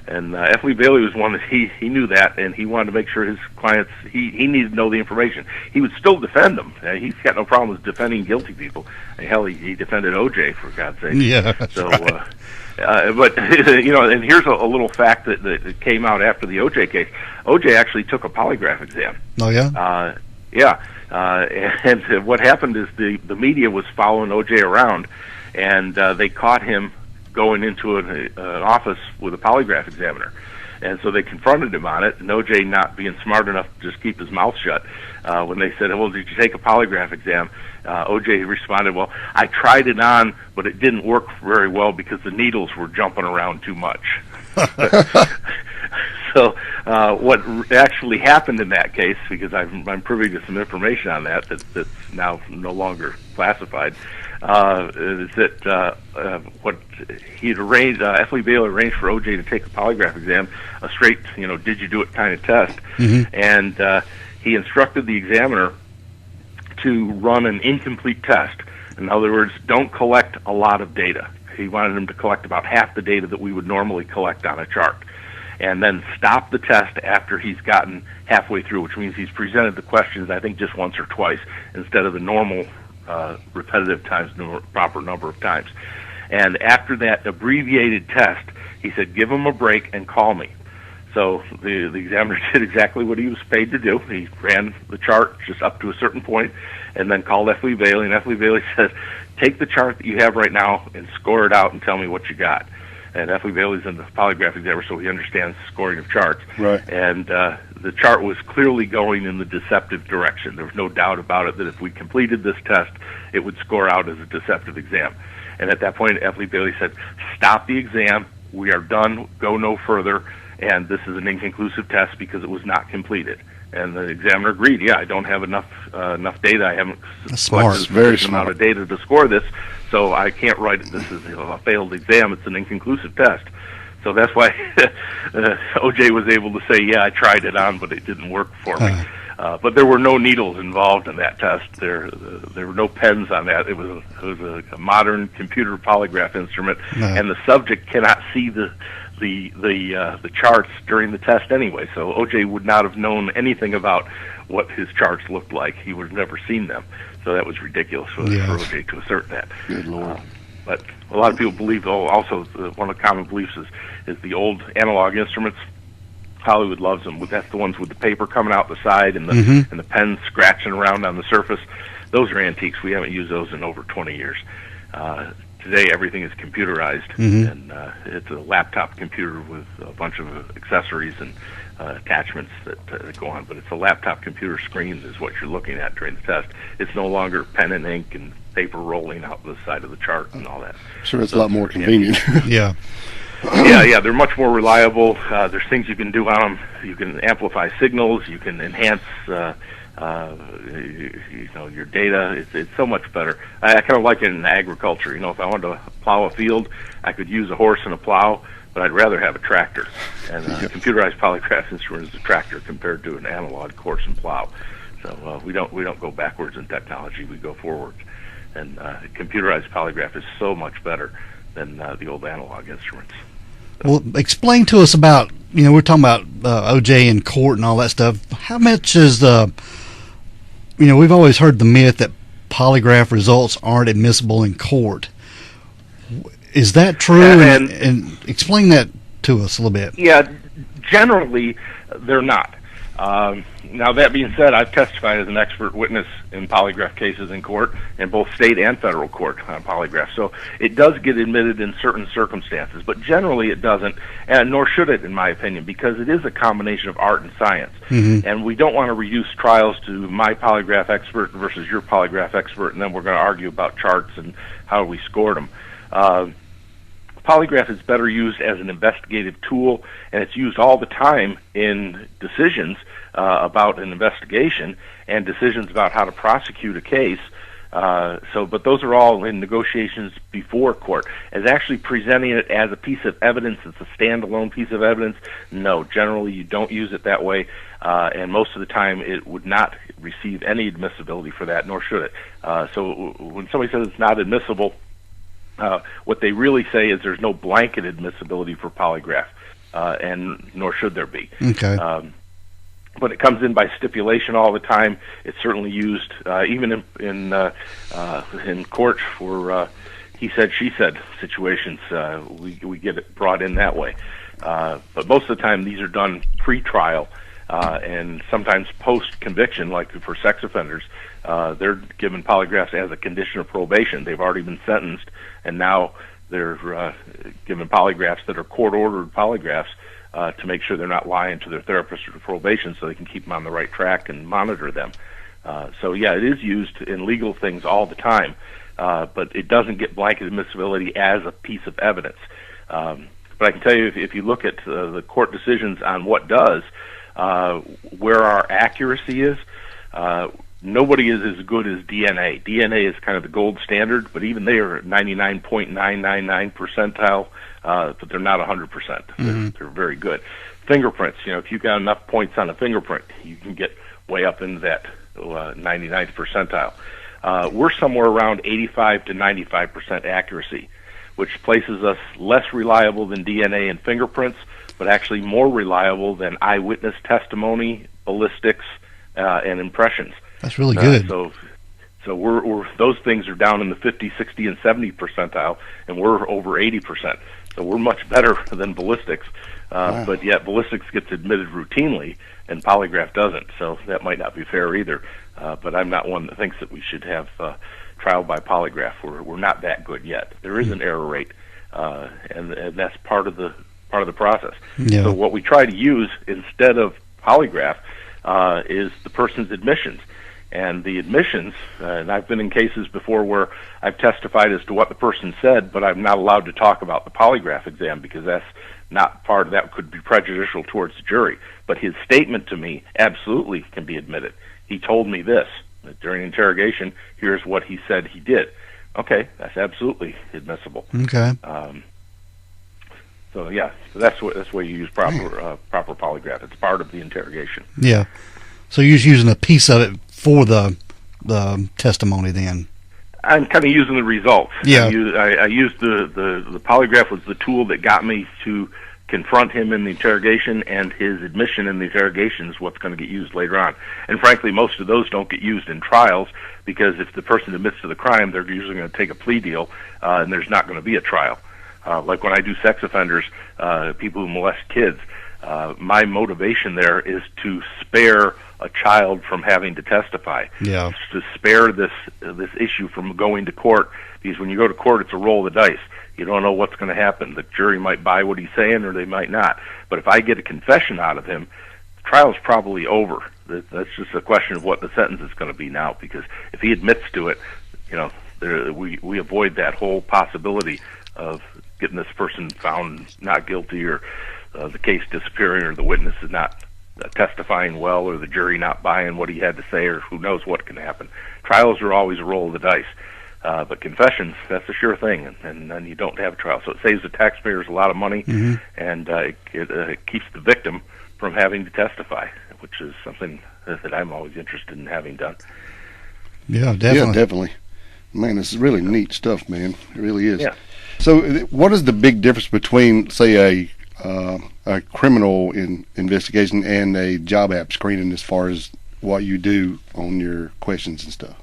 And F. Lee Bailey was one that he knew that, and he wanted to make sure his clients, he needed to know the information. He would still defend them. He's got no problem with defending guilty people. And hell, he defended O.J., for God's sake. Yeah, so, right. But, and here's a little fact that came out after the O.J. case. O.J. actually took a polygraph exam. Oh, yeah? And what happened is the media was following O.J. around, and they caught him going into an office with a polygraph examiner. And so they confronted him on it, and O.J. not being smart enough to just keep his mouth shut. When they said, well, did you take a polygraph exam? O.J. responded, well, I tried it on, but it didn't work very well because the needles were jumping around too much. So what actually happened in that case, because I'm privy to some information on that's now no longer classified, is that what he had arranged, F. Lee Bailey arranged for O.J. to take a polygraph exam, a straight, did you do it kind of test, and he instructed the examiner to run an incomplete test. In other words, don't collect a lot of data. He wanted him to collect about half the data that we would normally collect on a chart, and then stop the test after he's gotten halfway through, which means he's presented the questions, I think, just once or twice instead of the normal repetitive times, proper number of times. And after that abbreviated test, he said, give him a break and call me. So the examiner did exactly what he was paid to do. He ran the chart just up to a certain point and then called F. Lee Bailey, and F. Lee Bailey said, take the chart that you have right now and score it out and tell me what you got. And F. Lee Bailey's in the polygraph examiner, so he understands scoring of charts. Right. And the chart was clearly going in the deceptive direction. There was no doubt about it that if we completed this test, it would score out as a deceptive exam. And at that point, F. Lee Bailey said, stop the exam. We are done. Go no further. And this is an inconclusive test because it was not completed. And the examiner agreed. Yeah, I don't have enough data. I haven't collected very a amount of data to score this, so I can't write it. This is a failed exam. It's an inconclusive test. So that's why O.J. was able to say, yeah, I tried it on, but it didn't work for me. But there were no needles involved in that test. There were no pens on that. It was a modern computer polygraph instrument, and the subject cannot see the the charts during the test anyway. So OJ would not have known anything about what his charts looked like. He would have never seen them. So that was ridiculous for OJ to assert that. Good Lord. But a lot of people believe, also one of the common beliefs is the old analog instruments. Hollywood loves them. That's the ones with the paper coming out the side and the pens scratching around on the surface. Those are antiques. We haven't used those in over 20 years. Today, everything is computerized, and it's a laptop computer with a bunch of accessories and attachments that go on. But it's a laptop computer screen is what you're looking at during the test. It's no longer pen and ink and paper rolling out the side of the chart and all that. Sure, it's a lot more convenient. Yeah. Yeah, they're much more reliable. There's things you can do on them. You can amplify signals. You can enhance, your data. It's so much better. I kind of like it in agriculture. If I wanted to plow a field, I could use a horse and a plow, but I'd rather have a tractor. And a computerized polygraph instrument is a tractor compared to an analog horse and plow. So we don't go backwards in technology. We go forward. And computerized polygraph is so much better than the old analog instruments. Well, explain to us about, we're talking about OJ in court and all that stuff. How much is we've always heard the myth that polygraph results aren't admissible in court. Is that true? And explain that to us a little bit. Yeah, generally they're not. Now, that being said, I've testified as an expert witness in polygraph cases in court, in both state and federal court on polygraph. So it does get admitted in certain circumstances, but generally it doesn't, and nor should it, in my opinion, because it is a combination of art and science. And we don't want to reduce trials to my polygraph expert versus your polygraph expert, and then we're going to argue about charts and how we scored them. Polygraph is better used as an investigative tool, and it's used all the time in decisions about an investigation and decisions about how to prosecute a case. But those are all in negotiations before court. As actually presenting it as a piece of evidence, it's a standalone piece of evidence. No, generally you don't use it that way, and most of the time it would not receive any admissibility for that, nor should it. So when somebody says it's not admissible, what they really say is there's no blanket admissibility for polygraph, and nor should there be. Okay. But it comes in by stipulation all the time. It's certainly used even in court for he said, she said situations. We get it brought in that way. But most of the time these are done pre-trial and sometimes post-conviction, like for sex offenders. They're given polygraphs as a condition of probation. They've already been sentenced, and now they're given polygraphs that are court-ordered polygraphs to make sure they're not lying to their therapist or probation, so they can keep them on the right track and monitor them. So yeah, it is used in legal things all the time, but it doesn't get blanket admissibility as a piece of evidence. But I can tell you, if you look at the court decisions on what does, where our accuracy is, nobody is as good as DNA. DNA is kind of the gold standard, but even they are 99.999 percentile, but they're not 100%. They're very good. Fingerprints, if you've got enough points on a fingerprint, you can get way up into that 99th percentile. We're somewhere around 85 to 95% accuracy, which places us less reliable than DNA and fingerprints, but actually more reliable than eyewitness testimony, ballistics, and impressions. That's really good. So we're those things are down in the 50, 60, and 70 percentile, and we're over 80%. So we're much better than ballistics. Wow. But yet ballistics gets admitted routinely, and polygraph doesn't. So that might not be fair either. But I'm not one that thinks that we should have trial by polygraph. We're not that good yet. There is an error rate, and that's part of the process. Yeah. So what we try to use instead of polygraph is the person's admissions. And the admissions, and I've been in cases before where I've testified as to what the person said, but I'm not allowed to talk about the polygraph exam because that's not part of that could be prejudicial towards the jury. But his statement to me absolutely can be admitted. He told me this during interrogation. Here's what he said he did. Okay, that's absolutely admissible. Okay. So that's the way you use proper polygraph. It's part of the interrogation. Yeah. So you're just using a piece of it for the testimony then. I'm kind of using the results. Yeah. I used the polygraph was the tool that got me to confront him in the interrogation, and his admission in the interrogation is what's going to get used later on. And frankly, most of those don't get used in trials, because if the person admits to the crime, they're usually going to take a plea deal, and there's not going to be a trial. Like when I do sex offenders, people who molest kids, my motivation there is to spare a child from having to testify. Yeah. To spare this issue from going to court, because when you go to court, it's a roll of the dice. You don't know what's going to happen. The jury might buy what he's saying, or they might not. But if I get a confession out of him, the trial's probably over. That's just a question of what the sentence is going to be now, because if he admits to it, we avoid that whole possibility of getting this person found not guilty, or the case disappearing, or the witness is not testifying well, or the jury not buying what he had to say, or who knows what can happen. Trials are always a roll of the dice. But confessions, that's a sure thing, and then you don't have a trial. So it saves the taxpayers a lot of money, and it keeps the victim from having to testify, which is something that I'm always interested in having done. Yeah, definitely. Yeah, definitely. Man, this is really neat stuff, man. It really is. Yeah. So what is the big difference between, say, a criminal investigation and a job app screening as far as what you do on your questions and stuff?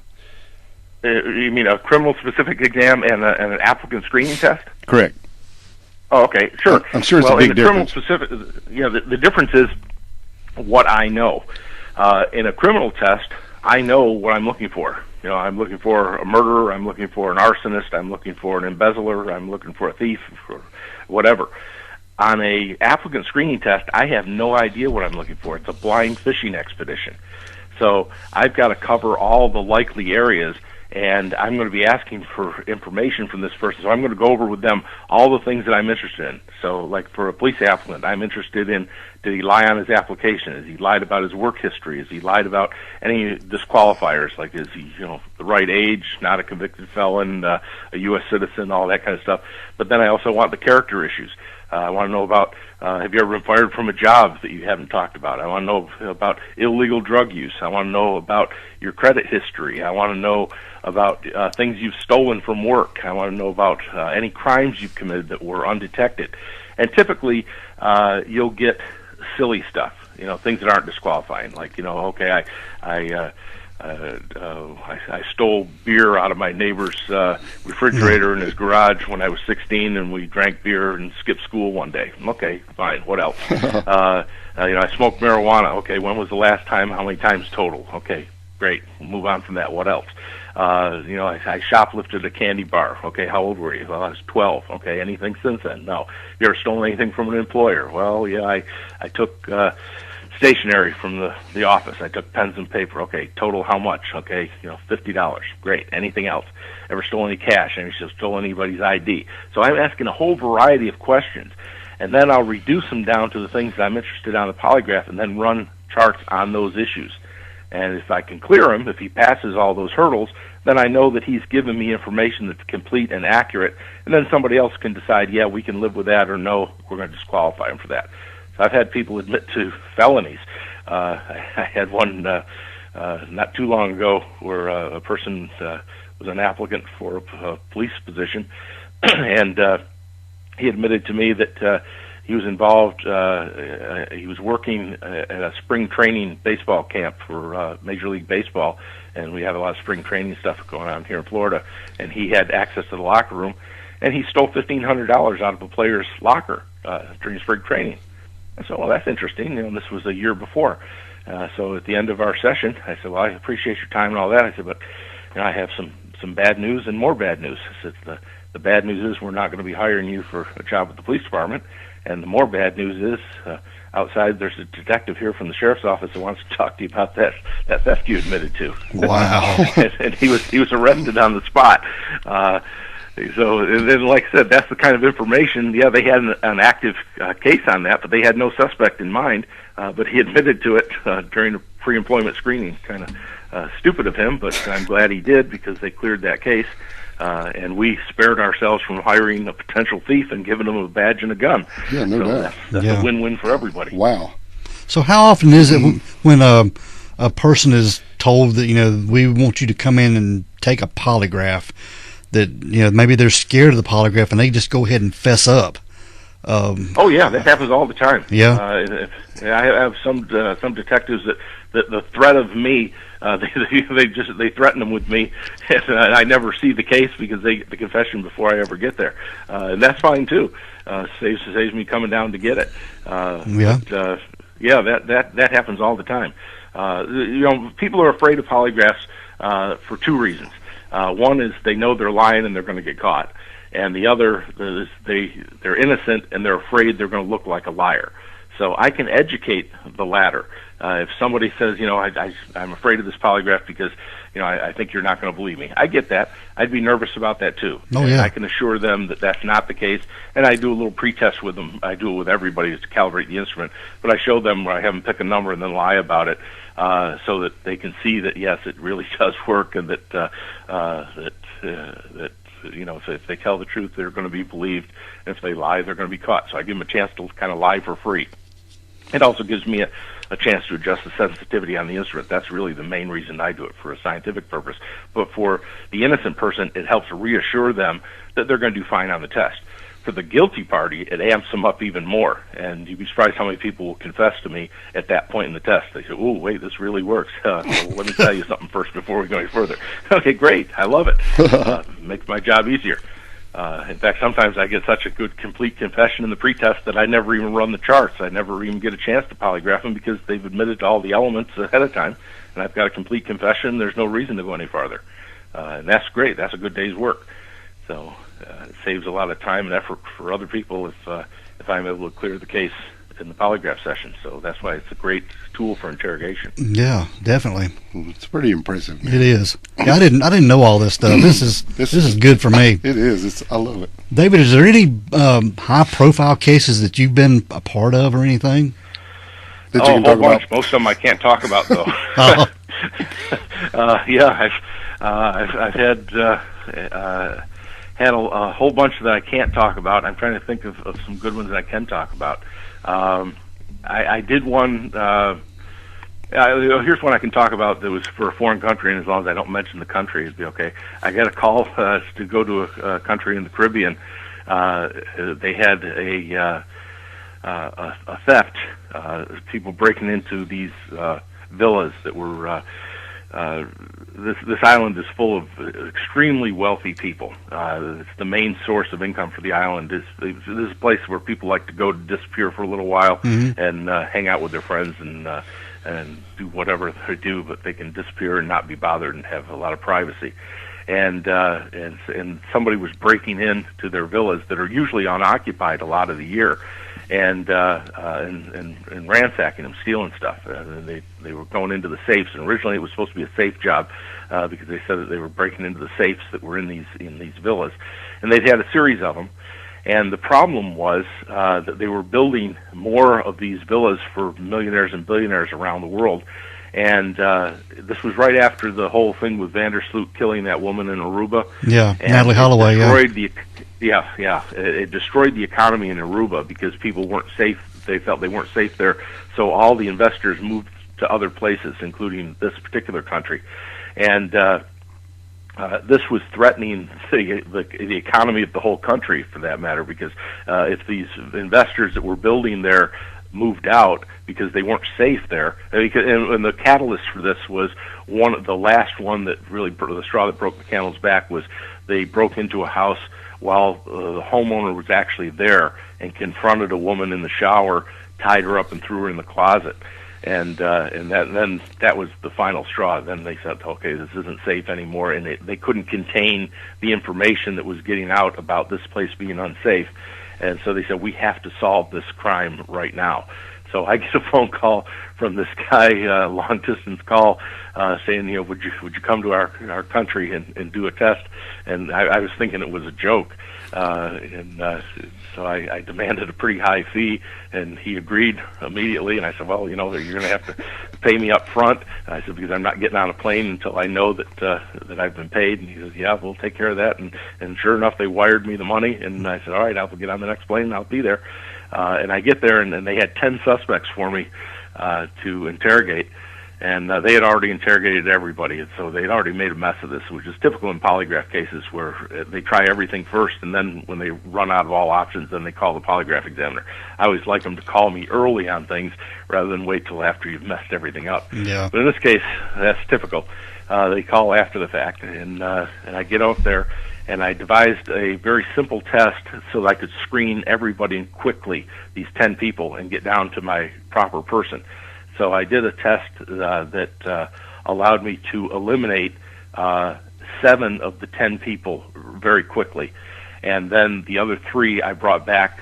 You mean a criminal-specific exam and an applicant screening test? Correct. Oh, okay, sure. I'm sure it's a big difference. The difference is what I know. In a criminal test, I know what I'm looking for. I'm looking for a murderer, I'm looking for an arsonist, I'm looking for an embezzler, I'm looking for a thief, or whatever. On a applicant screening test, I have no idea what I'm looking for. It's a blind fishing expedition. So I've got to cover all the likely areas, and I'm going to be asking for information from this person. So I'm going to go over with them all the things that I'm interested in. So like for a police applicant, I'm interested in, did he lie on his application? Has he lied about his work history? Has he lied about any disqualifiers? Like, is he, the right age, not a convicted felon, a U.S. citizen, all that kind of stuff. But then I also want the character issues. I want to know about, have you ever been fired from a job that you haven't talked about? I want to know about illegal drug use. I want to know about your credit history. I want to know about things you've stolen from work. I want to know about any crimes you've committed that were undetected. And typically, you'll get silly stuff, things that aren't disqualifying. Like, okay, I stole beer out of my neighbor's refrigerator in his garage when I was 16, and we drank beer and skipped school one day. Okay, fine. What else? I smoked marijuana. Okay, when was the last time? How many times total? Okay, great. We'll move on from that. What else? I shoplifted a candy bar. Okay, how old were you? Well, I was 12. Okay, anything since then? No. You ever stolen anything from an employer? Well, yeah, I took stationery from the office. I took pens and paper. Okay, total how much? Okay, $50. Great. Anything else? Ever stolen any cash? Ever stolen anybody's ID? So I'm asking a whole variety of questions, and then I'll reduce them down to the things that I'm interested in on the polygraph, and then run charts on those issues. And if I can clear him, if he passes all those hurdles, then I know that he's given me information that's complete and accurate, and then somebody else can decide, yeah, we can live with that, or no, we're going to disqualify him for that. So I've had people admit to felonies. I had one not too long ago where a person was an applicant for a police position, and he admitted to me that he was involved, he was working at a spring training baseball camp for Major League Baseball, and we have a lot of spring training stuff going on here in Florida, and he had access to the locker room, and he stole $1,500 out of a player's locker during spring training. I said, well, that's interesting. This was a year before. So at the end of our session, I said, well, I appreciate your time and all that. I said, but I have some bad news and more bad news. I said, the bad news is we're not going to be hiring you for a job with the police department. And the more bad news is outside there's a detective here from the sheriff's office that wants to talk to you about that theft you admitted to. Wow. And he was arrested on the spot. So, and then, like I said, that's the kind of information. Yeah, they had an active case on that, but they had no suspect in mind. But he admitted to it during the pre-employment screening. Kind of stupid of him, but I'm glad he did, because they cleared that case. And we spared ourselves from hiring a potential thief and giving him a badge and a gun. Yeah, no doubt. That's a win-win for everybody. Wow. So how often is it when a person is told that, we want you to come in and take a polygraph, that maybe they're scared of the polygraph and they just go ahead and fess up? Oh yeah, that happens all the time. Yeah. I have some detectives that the threat of me, they threaten them with me, and I never see the case because they get the confession before I ever get there, and that's fine too. Saves me coming down to get it. Yeah. But, that happens all the time. People are afraid of polygraphs for two reasons. One is they know they're lying and they're going to get caught, and the other is they're innocent and they're afraid they're going to look like a liar. So I can educate the latter. If somebody says, I'm afraid of this polygraph because, I think you're not going to believe me. I get that. I'd be nervous about that too. Oh, yeah. And I can assure them that that's not the case. And I do a little pretest with them. I do it with everybody to calibrate the instrument. But I show them where I have them pick a number and then lie about it, so that they can see that, yes, it really does work, and that if they tell the truth, they're going to be believed. And if they lie, they're going to be caught. So I give them a chance to kind of lie for free. It also gives me a chance to adjust the sensitivity on the instrument. That's really the main reason I do it, for a scientific purpose. But for the innocent person, it helps reassure them that they're going to do fine on the test. For the guilty party, it amps them up even more. And you'd be surprised how many people will confess to me at that point in the test. They say, "Oh, wait, this really works. Well, let me tell you something first before we go any further." Okay, great. I love it. Makes my job easier. In fact, sometimes I get such a good complete confession in the pretest that I never even run the charts. I never even get a chance to polygraph them because they've admitted to all the elements ahead of time, and I've got a complete confession. There's no reason to go any farther, and that's great. That's a good day's work. So it saves a lot of time and effort for other people if I'm able to clear the case in the polygraph session. So that's why it's a great tool for interrogation. Yeah, definitely. It's pretty impressive, man. It is. Yeah, I didn't know all this stuff. This is good for me. It is. I love it. David, is there any high profile cases that you've been a part of or anything? That you can talk about? Most of them I can't talk about though. I've had a whole bunch that I can't talk about. I'm trying to think of some good ones that I can talk about. I did one. Here's one I can talk about that was for a foreign country, and as long as I don't mention the country, it'd be okay. I got a call to go to a country in the Caribbean. They had a theft. People breaking into these villas that were. This island is full of extremely wealthy people. It's the main source of income for the island. This is a place where people like to go to disappear for a little while and hang out with their friends and do whatever they do, but they can disappear and not be bothered and have a lot of privacy. And somebody was breaking into their villas that are usually unoccupied a lot of the year, and ransacking them, stealing stuff. They were going into the safes, and originally it was supposed to be a safe job because they said that they were breaking into the safes that were in these villas, and they'd had a series of them. And the problem was that they were building more of these villas for millionaires and billionaires around the world. And this was right after the whole thing with Vandersloot killing that woman in Aruba. Yeah, and Natalie Holloway. It destroyed the economy in Aruba because people weren't safe. They felt they weren't safe there. So all the investors moved to other places, including this particular country. And this was threatening the economy of the whole country, for that matter, because if these investors that were building there moved out because they weren't safe there, and the catalyst for this was the last one that really, the straw that broke the camel's back, was they broke into a house while the homeowner was actually there and confronted a woman in the shower, tied her up and threw her in the closet. And that was the final straw. Then they said, okay, this isn't safe anymore, and they couldn't contain the information that was getting out about this place being unsafe. And so they said, we have to solve this crime right now. So I get a phone call from this guy, long distance call, saying, would you come to our country and do a test? And I was thinking it was a joke. So I demanded a pretty high fee, and he agreed immediately. And I said, well, you're going to have to pay me up front. And I said, because I'm not getting on a plane until I know that I've been paid. And he says, yeah, we'll take care of that. And sure enough, they wired me the money. And I said, all right, I'll get on the next plane and I'll be there. And I get there, and they had 10 suspects for me to interrogate. And they had already interrogated everybody, and so they'd already made a mess of this, which is typical in polygraph cases where they try everything first, and then when they run out of all options, then they call the polygraph examiner. I always like them to call me early on things rather than wait till after you've messed everything up. Yeah. But in this case, that's typical. They call after the fact, and I get out there, and I devised a very simple test so that I could screen everybody quickly, these 10 people, and get down to my proper person. So I did a test that allowed me to eliminate 7 of the 10 people very quickly. And then the other 3 I brought back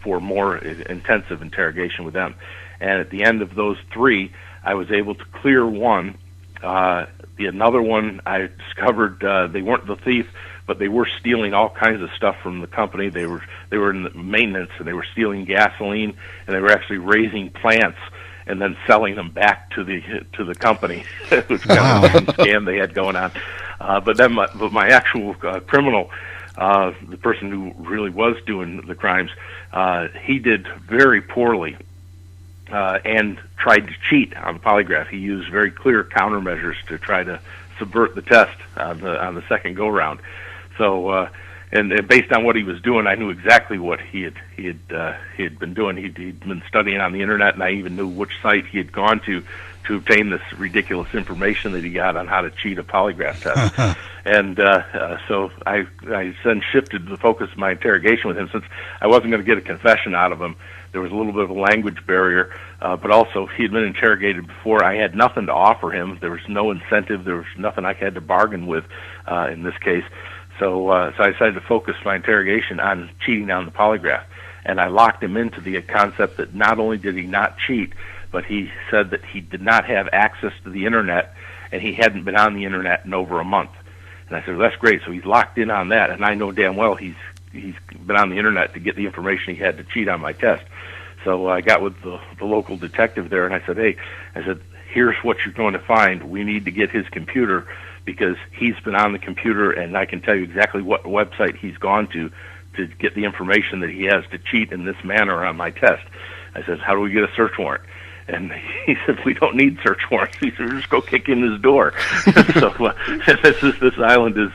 for more intensive interrogation with them. And at the end of those 3, I was able to clear one. Another one I discovered they weren't the thief, but they were stealing all kinds of stuff from the company. They were in the maintenance, and they were stealing gasoline, and they were actually raising plants and then selling them back to the company. It was kind of a scam they had going on. But my actual criminal, the person who really was doing the crimes, he did very poorly and tried to cheat on the polygraph. He used very clear countermeasures to try to subvert the test on the second go round. So. And based on what he was doing, I knew exactly what he had been doing. He'd been studying on the internet, and I even knew which site he had gone to obtain this ridiculous information that he got on how to cheat a polygraph test. And so I then shifted the focus of my interrogation with him. Since I wasn't going to get a confession out of him, there was a little bit of a language barrier, but also he had been interrogated before. I had nothing to offer him. There was no incentive. There was nothing I had to bargain with in this case. So I decided to focus my interrogation on cheating on the polygraph. And I locked him into the concept that not only did he not cheat, but he said that he did not have access to the internet, and he hadn't been on the internet in over a month. And I said, well, that's great. So he's locked in on that, and I know damn well he's been on the internet to get the information he had to cheat on my test. So I got with the local detective there, and I said, here's what you're going to find. We need to get his computer, because he's been on the computer, and I can tell you exactly what website he's gone to get the information that he has to cheat in this manner on my test. I said, how do we get a search warrant? And he said, we don't need search warrants. He said, just go kick in his door. So this island is,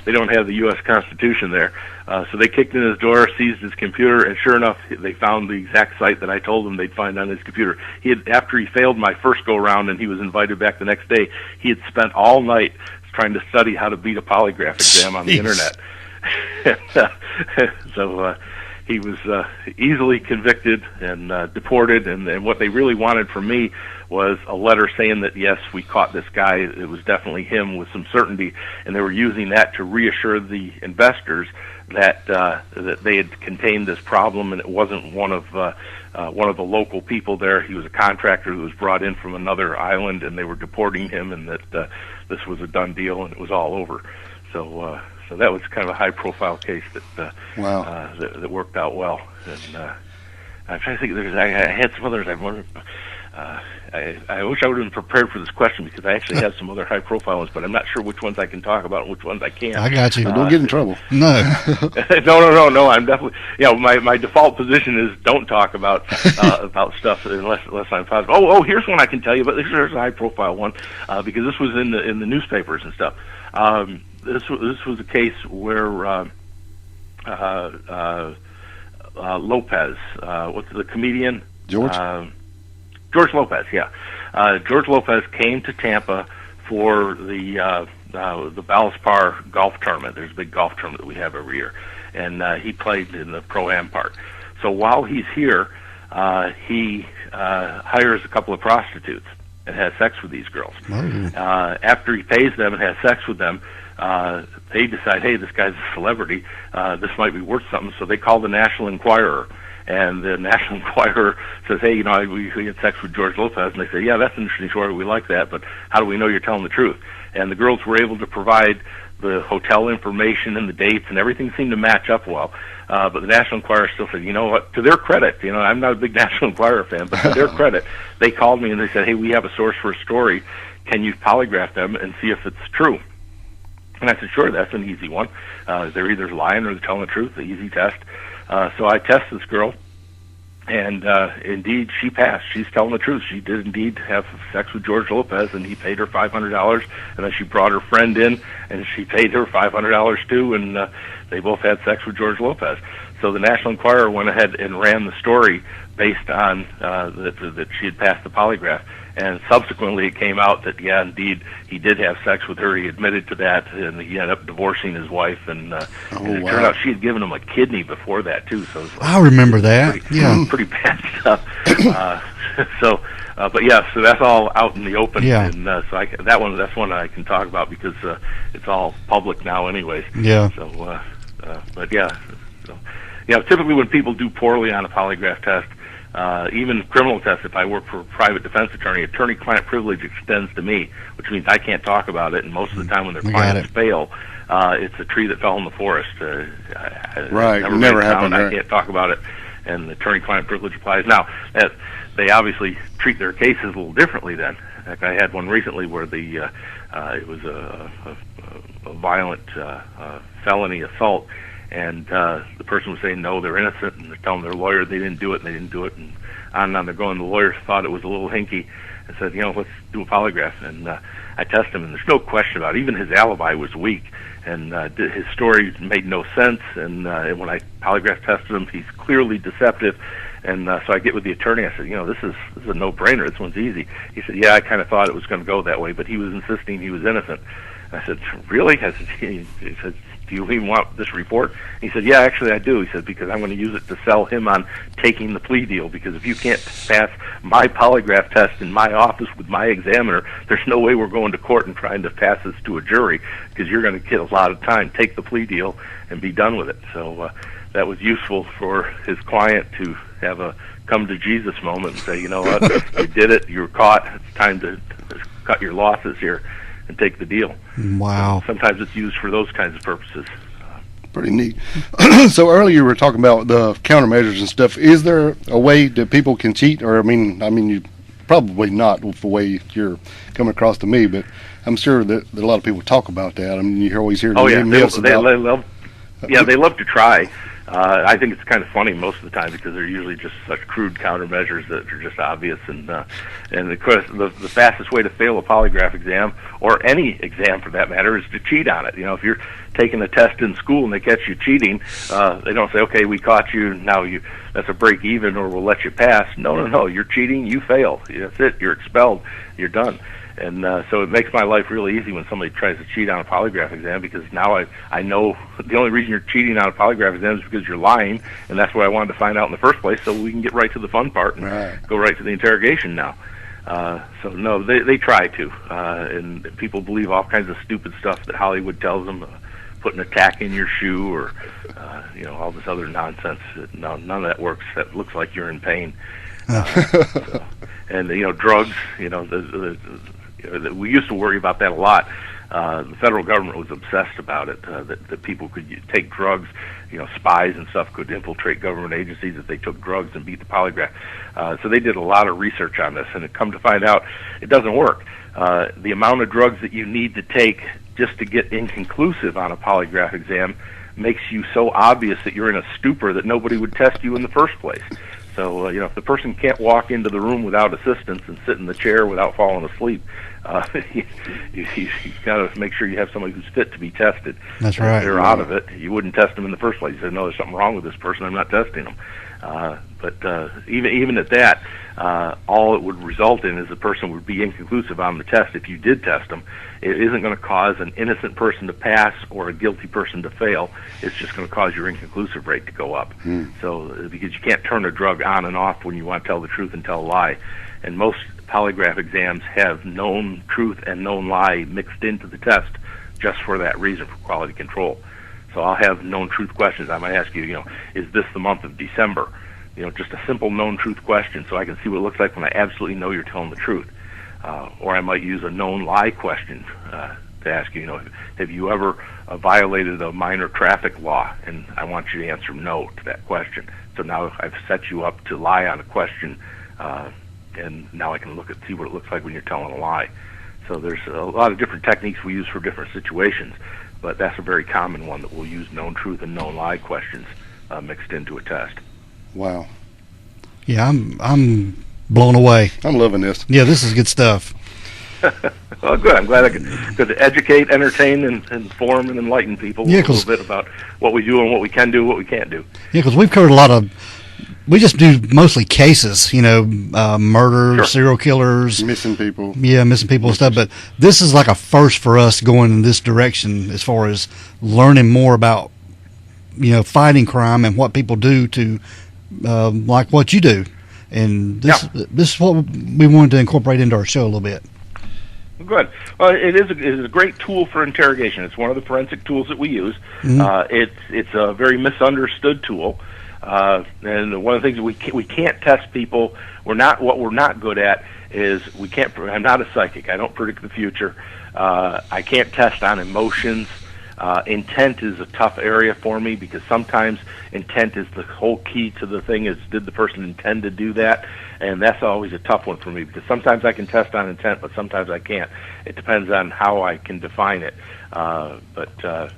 they don't have the U.S. Constitution there. So they kicked in his door, seized his computer, and sure enough, they found the exact site that I told them they'd find on his computer. After he failed my first go-round and he was invited back the next day, he had spent all night trying to study how to beat a polygraph exam on the internet. So he was easily convicted and deported, and what they really wanted from me was a letter saying that, yes, we caught this guy, it was definitely him with some certainty, and they were using that to reassure the investors that they had contained this problem, and it wasn't one of the local people there. He was a contractor who was brought in from another island, and they were deporting him, and that this was a done deal, and it was all over. So that was kind of a high-profile case that that worked out well. And I'm trying to think. I had some others. I wish I would have been prepared for this question, because I actually have some other high-profile ones, but I'm not sure which ones I can talk about and which ones I can't. I got you. Don't get in trouble. No. No. I'm definitely. My default position is don't talk about about stuff unless I'm positive. Oh, here's one I can tell you, but here's a high-profile one because this was in the newspapers and stuff. This was a case where Lopez, what's the comedian? George Lopez, yeah. George Lopez came to Tampa for the Valspar golf tournament. There's a big golf tournament that we have every year, and he played in the Pro-Am part. So while he's here, he hires a couple of prostitutes and has sex with these girls. After he pays them and has sex with them, they decide, hey, this guy's a celebrity. This might be worth something. So they call the National Enquirer. And the National Enquirer says, hey, we had sex with George Lopez. And they say, yeah, that's an interesting story. We like that. But how do we know you're telling the truth? And the girls were able to provide the hotel information and the dates, and everything seemed to match up well. But the National Enquirer still said, you know what, to their credit, I'm not a big National Enquirer fan, but to their credit, they called me and they said, hey, we have a source for a story. Can you polygraph them and see if it's true? And I said, sure, that's an easy one. They're either lying or they're telling the truth, the easy test. So I test this girl, And indeed, she passed. She's telling the truth. She did indeed have sex with George Lopez, and he paid her $500. And then she brought her friend in, and she paid her $500 too, and they both had sex with George Lopez. So the National Enquirer went ahead and ran the story based on that she had passed the polygraph. And subsequently, it came out that, yeah, indeed, he did have sex with her. He admitted to that, and he ended up divorcing his wife. And it turned out she had given him a kidney before that, too. So it was like, I remember that. Pretty bad stuff. But yeah, so that's all out in the open. Yeah. And so that's one I can talk about because it's all public now, anyways. Yeah. So, but yeah, so yeah. Typically, when people do poorly on a polygraph test, even criminal tests, if I work for a private defense attorney, attorney-client privilege extends to me, which means I can't talk about it. And most of the time when their clients fail, it's a tree that fell in the forest. Right, never happened. I can't talk about it, and the attorney-client privilege applies. Now, they obviously treat their cases a little differently then. In fact, I had one recently where it was a violent felony assault, and the person was saying, no, they're innocent, and they're telling their lawyer they didn't do it, and on they're going. The lawyer thought it was a little hinky and said, let's do a polygraph. And I tested him, and there's no question about it. Even his alibi was weak, and his story made no sense. And when I polygraph tested him, he's clearly deceptive. And so I get with the attorney. I said, this is a no-brainer. This one's easy. He said, yeah, I kind of thought it was going to go that way, but he was insisting he was innocent. I said, really? He said, do you even want this report? He said, yeah, actually I do. He said, because I'm going to use it to sell him on taking the plea deal, because if you can't pass my polygraph test in my office with my examiner, there's no way we're going to court and trying to pass this to a jury, because you're going to get a lot of time. Take the plea deal and be done with it. So that was useful for his client to have a come-to-Jesus moment and say, you know what, you did it, you were caught, it's time to cut your losses here and take the deal. Wow. Sometimes it's used for those kinds of purposes. Pretty neat. So earlier you were talking about the countermeasures and stuff. Is there a way that people can cheat? Or I mean, you probably not with the way you're coming across to me, but I'm sure that a lot of people talk about that. I mean, you always hear myths about. They love to try. I think it's kind of funny most of the time because they're usually just such crude countermeasures that are just obvious. And of course, the fastest way to fail a polygraph exam, or any exam for that matter, is to cheat on it. If you're taking a test in school and they catch you cheating, they don't say, okay, we caught you, now that's a break even, or we'll let you pass. No, you're cheating, you fail. That's it, you're expelled, you're done. And so it makes my life really easy when somebody tries to cheat on a polygraph exam, because now I know the only reason you're cheating on a polygraph exam is because you're lying, and that's what I wanted to find out in the first place, so we can get right to the fun part and go right to the interrogation now. So no, they try to, and people believe all kinds of stupid stuff that Hollywood tells them, putting a tack in your shoe, or all this other nonsense. No, none of that works. That looks like you're in pain. And drugs. We used to worry about that a lot. The federal government was obsessed about it, that people could take drugs. Spies and stuff could infiltrate government agencies if they took drugs and beat the polygraph. So they did a lot of research on this, and it come to find out it doesn't work. The amount of drugs that you need to take just to get inconclusive on a polygraph exam makes you so obvious that you're in a stupor that nobody would test you in the first place. So, if the person can't walk into the room without assistance and sit in the chair without falling asleep, you got to make sure you have somebody who's fit to be tested. That's right. If they're out of it, you wouldn't test them in the first place. You said, no, there's something wrong with this person, I'm not testing them. But even at that, all it would result in is the person would be inconclusive on the test. If you did test them, it isn't going to cause an innocent person to pass or a guilty person to fail. It's just going to cause your inconclusive rate to go up. So, because you can't turn a drug on and off when you want to tell the truth and tell a lie. And most polygraph exams have known truth and known lie mixed into the test just for that reason, for quality control. So I'll have known truth questions. I might ask you, is this the month of December? Just a simple known truth question so I can see what it looks like when I absolutely know you're telling the truth. Or I might use a known lie question to ask you, have you ever violated a minor traffic law? And I want you to answer no to that question. So now I've set you up to lie on a question, and now I can see what it looks like when you're telling a lie. So there's a lot of different techniques we use for different situations, but that's a very common one that we'll use known truth and known lie questions mixed into a test. Wow. Yeah, I'm blown away. I'm loving this. Yeah, this is good stuff. Well, good. I'm glad I could educate, entertain, and inform and enlighten people a little bit about what we do and what we can do, what we can't do. Yeah, because we've covered a lot of. We just do mostly cases, murder, Sure. serial killers, Missing people. Yeah, missing people and stuff. But this is like a first for us going in this direction as far as learning more about, fighting crime and what people do to, like what you do. And this is what we wanted to incorporate into our show a little bit. Good. Well, it is a great tool for interrogation. It's one of the forensic tools that we use. Mm-hmm. It's a very misunderstood tool. And one of the things we can't test people. What we're not good at is we can't. I'm not a psychic. I don't predict the future. I can't test on emotions. Intent is a tough area for me because sometimes intent is the whole key to the thing. Is did the person intend to do that? And that's always a tough one for me because sometimes I can test on intent, but sometimes I can't. It depends on how I can define it. Because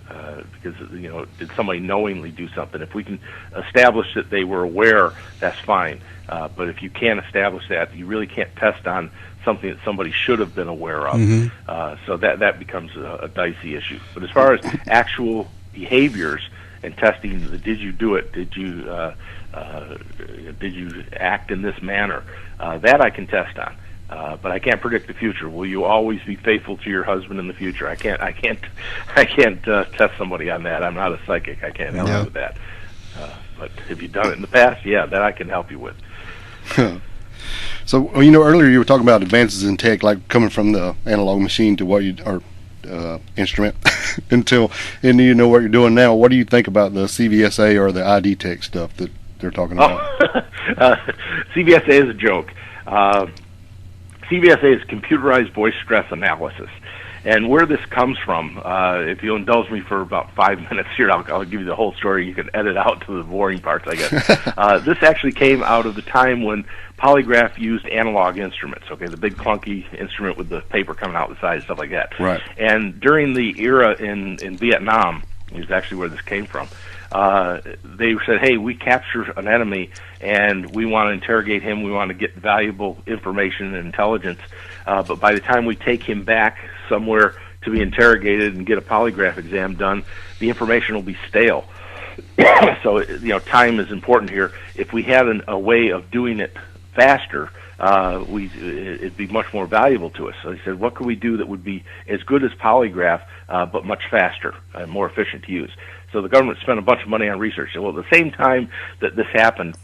did somebody knowingly do something? If we can establish that they were aware, that's fine. But if you can't establish that, you really can't test on something that somebody should have been aware of. Mm-hmm. So that becomes a dicey issue. But as far as actual behaviors and testing, did you do it? Did you act in this manner? That I can test on. But I can't predict the future. Will you always be faithful to your husband in the future? I can't test somebody on that. I'm not a psychic. I can't help you with that. But have you done it in the past? Yeah, that I can help you with. So, earlier you were talking about advances in tech, like coming from the analog machine to instrument and what you're doing now. What do you think about the CVSA or the ID tech stuff that they're talking about? CVSA is a joke. CVSA is computerized voice stress analysis. And where this comes from, if you'll indulge me for about 5 minutes here, I'll give you the whole story. You can edit out to the boring parts, I guess. This actually came out of the time when polygraph used analog instruments, the big clunky instrument with the paper coming out the side, stuff like that. Right. And during the era in Vietnam, is actually where this came from, they said, hey, we capture an enemy and we want to interrogate him, we want to get valuable information and intelligence, but by the time we take him back somewhere to be interrogated and get a polygraph exam done, the information will be stale. So, time is important here. If we had a way of doing it faster, it'd be much more valuable to us. So they said, what could we do that would be as good as polygraph, but much faster and more efficient to use? So the government spent a bunch of money on research. Well, at the same time that this happened,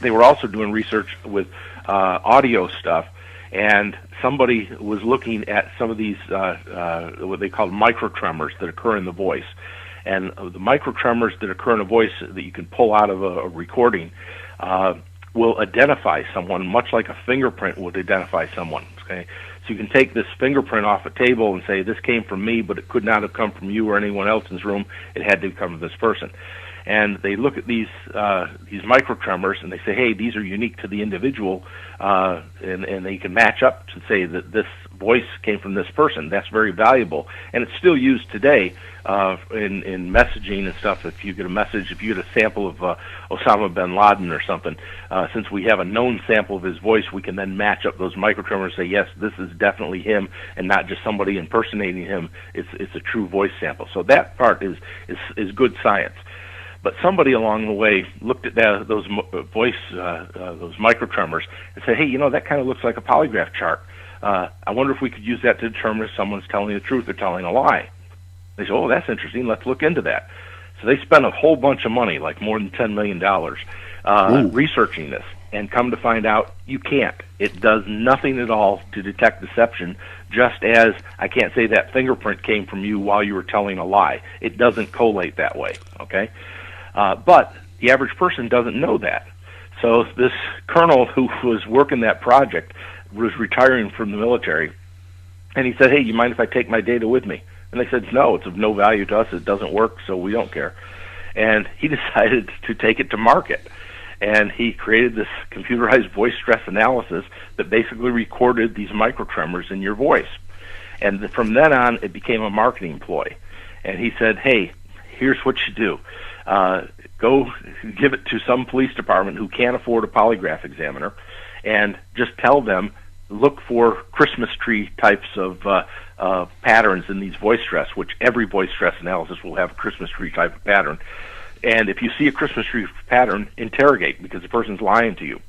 they were also doing research with audio stuff, and somebody was looking at some of these what they call microtremors that occur in the voice. And the microtremors that occur in a voice that you can pull out of a recording will identify someone, much like a fingerprint would identify someone. Okay, so you can take this fingerprint off a table and say, this came from me, but it could not have come from you or anyone else in this room. It had to come from this person. And they look at these microtremors and they say, hey, these are unique to the individual, and they can match up to say that this voice came from this person. That's very valuable, and it's still used today in messaging and stuff. If you get a message, if you get a sample of Osama bin Laden or something, since we have a known sample of his voice, we can then match up those microtremors and say, yes, this is definitely him, and not just somebody impersonating him. It's a true voice sample. So that part is good science. But somebody along the way looked at those voice, those microtremors, and said, hey, that kind of looks like a polygraph chart. I wonder if we could use that to determine if someone's telling the truth or telling a lie. They said, oh, that's interesting. Let's look into that. So they spent a whole bunch of money, like more than $10 million, researching this. And come to find out, you can't. It does nothing at all to detect deception, just as I can't say that fingerprint came from you while you were telling a lie. It doesn't collate that way, okay? But the average person doesn't know that. So this colonel who was working that project was retiring from the military, and he said, hey, you mind if I take my data with me? And they said, no, it's of no value to us. It doesn't work, so we don't care. And he decided to take it to market. And he created this computerized voice stress analysis that basically recorded these microtremors in your voice. And from then on, it became a marketing ploy. And he said, hey, here's what you do. Go give it to some police department who can't afford a polygraph examiner, and just tell them, look for Christmas tree types of patterns in these voice stress, which every voice stress analysis will have a Christmas tree type of pattern. And if you see a Christmas tree pattern, interrogate, because the person's lying to you.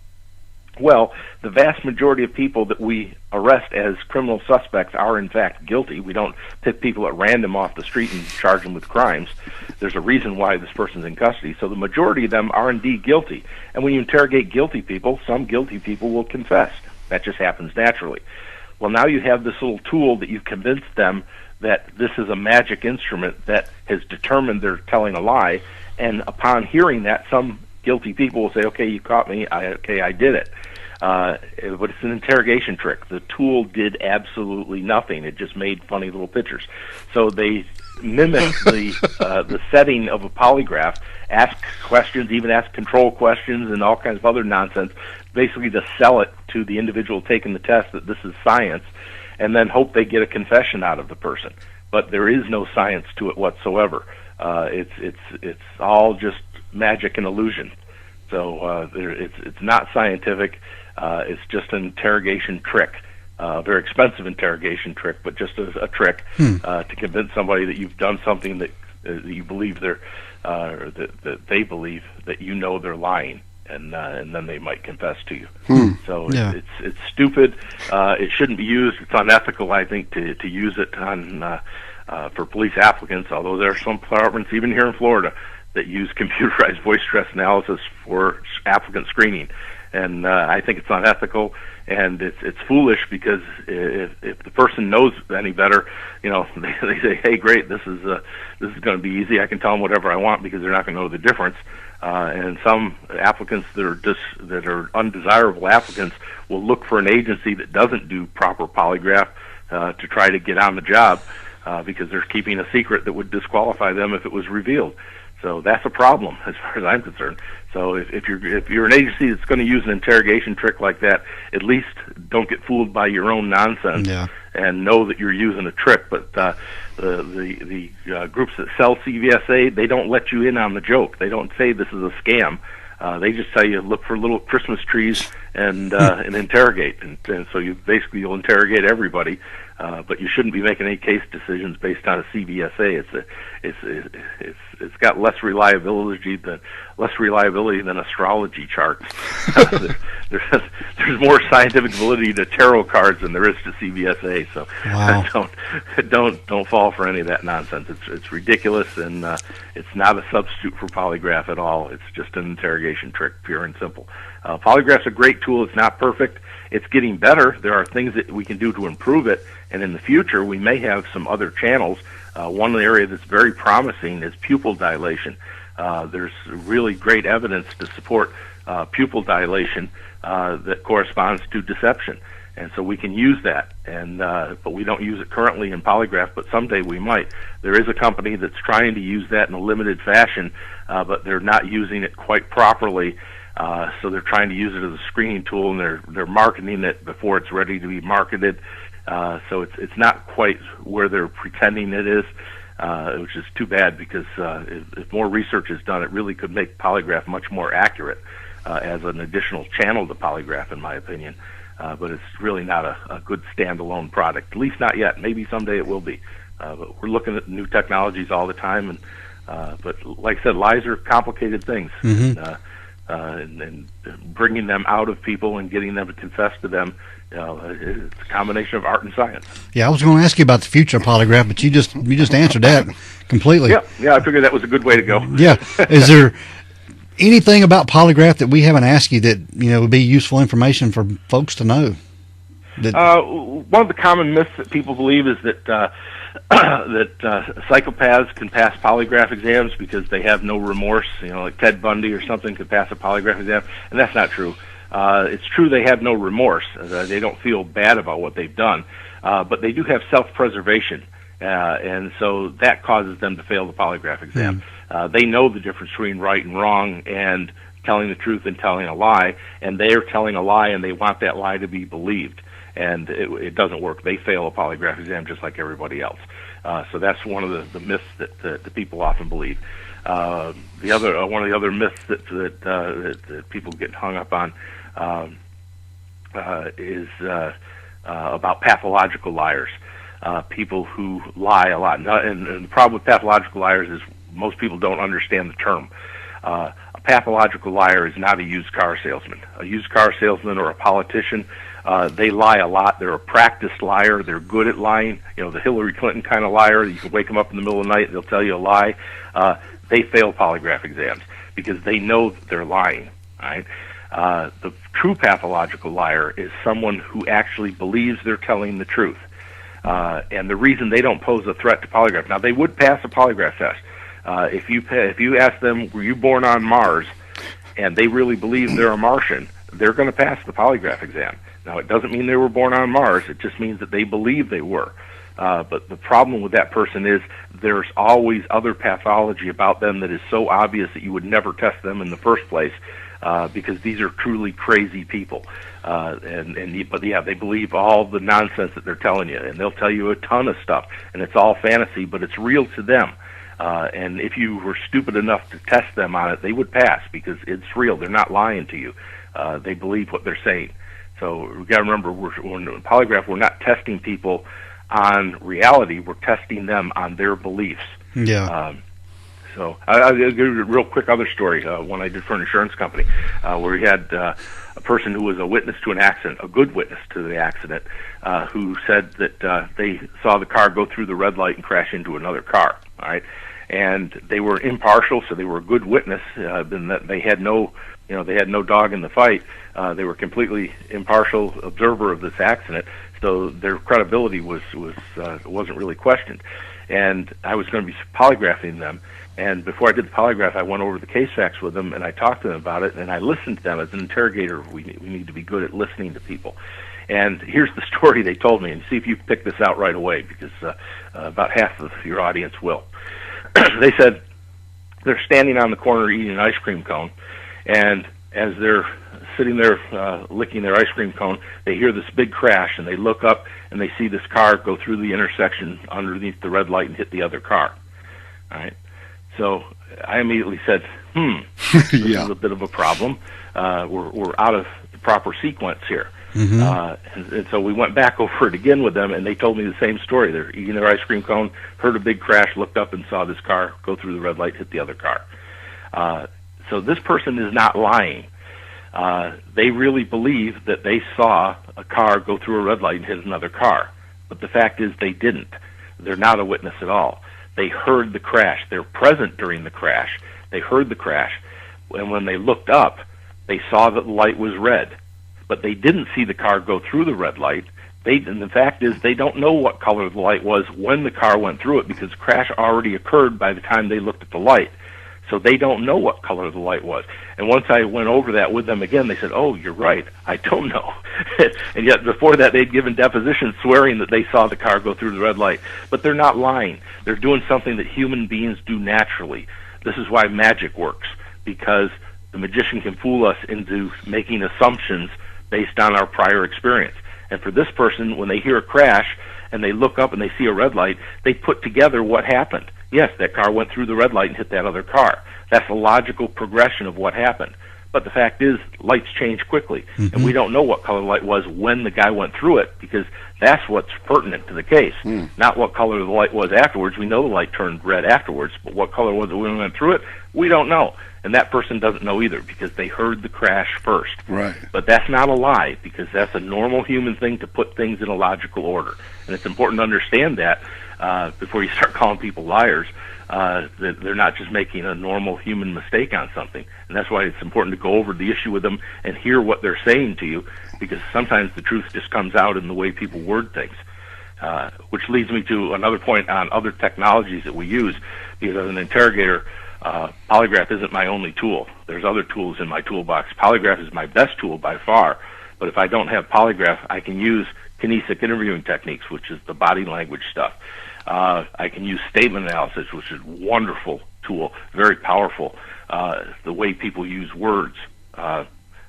Well, the vast majority of people that we arrest as criminal suspects are in fact guilty. We don't pick people at random off the street and charge them with crimes. There's a reason why this person's in custody. So the majority of them are indeed guilty. And when you interrogate guilty people, some guilty people will confess. That just happens naturally. Well, now you have this little tool that you've convinced them that this is a magic instrument that has determined they're telling a lie. And upon hearing that, some guilty people will say, okay, you caught me, I did it. But it's an interrogation trick. The tool did absolutely nothing. It just made funny little pictures. So they mimic the setting of a polygraph, ask questions, even ask control questions and all kinds of other nonsense, basically to sell it to the individual taking the test that this is science, and then hope they get a confession out of the person. But there is no science to it whatsoever. It's all just magic and illusion. So it's not scientific. It's just an interrogation trick, a very expensive interrogation trick, but just a trick to convince somebody that you've done something that you believe that they believe that you know they're lying, and then they might confess to you. So it's stupid. It shouldn't be used. It's unethical, I think, to use it on for police applicants. Although there are some departments, even here in Florida, that use computerized voice stress analysis for applicant screening. And I think it's unethical, and it's foolish, because if the person knows any better, they say, hey, great, this is going to be easy. I can tell them whatever I want because they're not going to know the difference. And some applicants that are undesirable applicants will look for an agency that doesn't do proper polygraph to try to get on the job because they're keeping a secret that would disqualify them if it was revealed. So that's a problem as far as I'm concerned. So if you're an agency that's going to use an interrogation trick like that, at least don't get fooled by your own nonsense and know that you're using a trick. But the groups that sell CVSA, they don't let you in on the joke. They don't say this is a scam. They just tell you look for little Christmas trees and interrogate, and so you'll interrogate everybody. But you shouldn't be making any case decisions based on a CVSA. It's got less reliability than astrology charts. There's more scientific validity to tarot cards than there is to CVSA. So don't fall for any of that nonsense. It's ridiculous, and it's not a substitute for polygraph at all. It's just an interrogation trick, pure and simple. Polygraph's a great tool. It's not perfect. It's getting better. There are things that we can do to improve it, and in the future we may have some other channels. One area that's very promising is pupil dilation. There's really great evidence to support pupil dilation that corresponds to deception, and so we can use that. But we don't use it currently in polygraph, but someday we might. There is a company that's trying to use that in a limited fashion, but they're not using it quite properly. So they're trying to use it as a screening tool, and they're marketing it before it's ready to be marketed. So it's not quite where they're pretending it is, which is too bad, because if more research is done, it really could make polygraph much more accurate as an additional channel to polygraph, in my opinion. But it's really not a good standalone product, at least not yet. Maybe someday it will be. But we're looking at new technologies all the time, and but like I said, lies are complicated things. And bringing them out of people and getting them to confess to them, it's a combination of art and science. Yeah, I was going to ask you about the future of polygraph, but you just answered that completely. Yeah, I figured that was a good way to go. Yeah, is there anything about polygraph that we haven't asked you that would be useful information for folks to know? One of the common myths that people believe is that psychopaths can pass polygraph exams because they have no remorse. Like Ted Bundy or something could pass a polygraph exam, and that's not true. It's true they have no remorse. They don't feel bad about what they've done, but they do have self-preservation, and so that causes them to fail the polygraph exam. They know the difference between right and wrong and telling the truth and telling a lie, and they are telling a lie, and they want that lie to be believed. and it doesn't work. They fail a polygraph exam just like everybody else. So that's one of the myths that the people often believe. The other one of the other myths that people get hung up on is about pathological liars. People who lie a lot. And the problem with pathological liars is most people don't understand the term. A pathological liar is not a used car salesman. A used car salesman or a politician, they lie a lot. They're a practiced liar. They're good at lying. You know, the Hillary Clinton kind of liar. You can wake them up in the middle of the night and they'll tell you a lie. They fail polygraph exams because they know that they're lying. Right? The true pathological liar is someone who actually believes they're telling the truth. And the reason they don't pose a threat to polygraph. Now, they would pass a polygraph test. If you ask them, were you born on Mars, and they really believe they're a Martian, they're going to pass the polygraph exam. Now, it doesn't mean they were born on Mars. It just means that they believe they were. But the problem with that person is there's always other pathology about them that is so obvious that you would never test them in the first place, because these are truly crazy people. But they believe all the nonsense that they're telling you, and they'll tell you a ton of stuff, and it's all fantasy, but it's real to them. And if you were stupid enough to test them on it, they would pass because it's real. They're not lying to you. They believe what they're saying. So we got to remember, when in polygraph, we're not testing people on reality. We're testing them on their beliefs. Yeah. So I'll give you a real quick other story. One I did for an insurance company, where we had a person who was a witness to an accident, a good witness to the accident, who said that they saw the car go through the red light and crash into another car. All right, and they were impartial, so they were a good witness. In that they had no dog in the fight. They were completely impartial observer of this accident, so their credibility wasn't really questioned. And I was going to be polygraphing them. And before I did the polygraph, I went over the case facts with them, and I talked to them about it, and I listened to them. As an interrogator, we need to be good at listening to people. And here's the story they told me, and see if you pick this out right away, because about half of your audience will. They said they're standing on the corner eating an ice cream cone, and as they're sitting there licking their ice cream cone, they hear this big crash, and they look up, and they see this car go through the intersection underneath the red light and hit the other car. All right. So I immediately said, this is a bit of a problem. We're out of the proper sequence here. Mm-hmm. And so we went back over it again with them, and they told me the same story. They're eating their ice cream cone, heard a big crash, looked up and saw this car go through the red light, hit the other car. So this person is not lying. They really believe that they saw a car go through a red light and hit another car. But the fact is they didn't. They're not a witness at all. They heard the crash. They're present during the crash. They heard the crash. And when they looked up, they saw that the light was red. But they didn't see the car go through the red light. And the fact is they don't know what color the light was when the car went through it, because the crash already occurred by the time they looked at the light. So they don't know what color the light was. And once I went over that with them again, they said, oh, you're right, I don't know. And yet before that, they'd given depositions swearing that they saw the car go through the red light. But they're not lying. They're doing something that human beings do naturally. This is why magic works, because the magician can fool us into making assumptions based on our prior experience. And for this person, when they hear a crash and they look up and they see a red light, they put together what happened. Yes, that car went through the red light and hit that other car. That's a logical progression of what happened. But the fact is, lights change quickly, and we don't know what color the light was when the guy went through it, because that's what's pertinent to the case, not what color the light was afterwards. We know the light turned red afterwards, but what color was it when we went through it? We don't know. And that person doesn't know either, because they heard the crash first. Right. But that's not a lie, because that's a normal human thing to put things in a logical order. And it's important to understand that before you start calling people liars, that they're not just making a normal human mistake on something. And that's why it's important to go over the issue with them and hear what they're saying to you, because sometimes the truth just comes out in the way people word things. Which leads me to another point on other technologies that we use, because as an interrogator, polygraph isn't my only tool. There's other tools in my toolbox. Polygraph is my best tool by far, but if I don't have polygraph, I can use kinesic interviewing techniques, which is the body language stuff. I can use statement analysis, which is a wonderful tool, very powerful. The way people use words,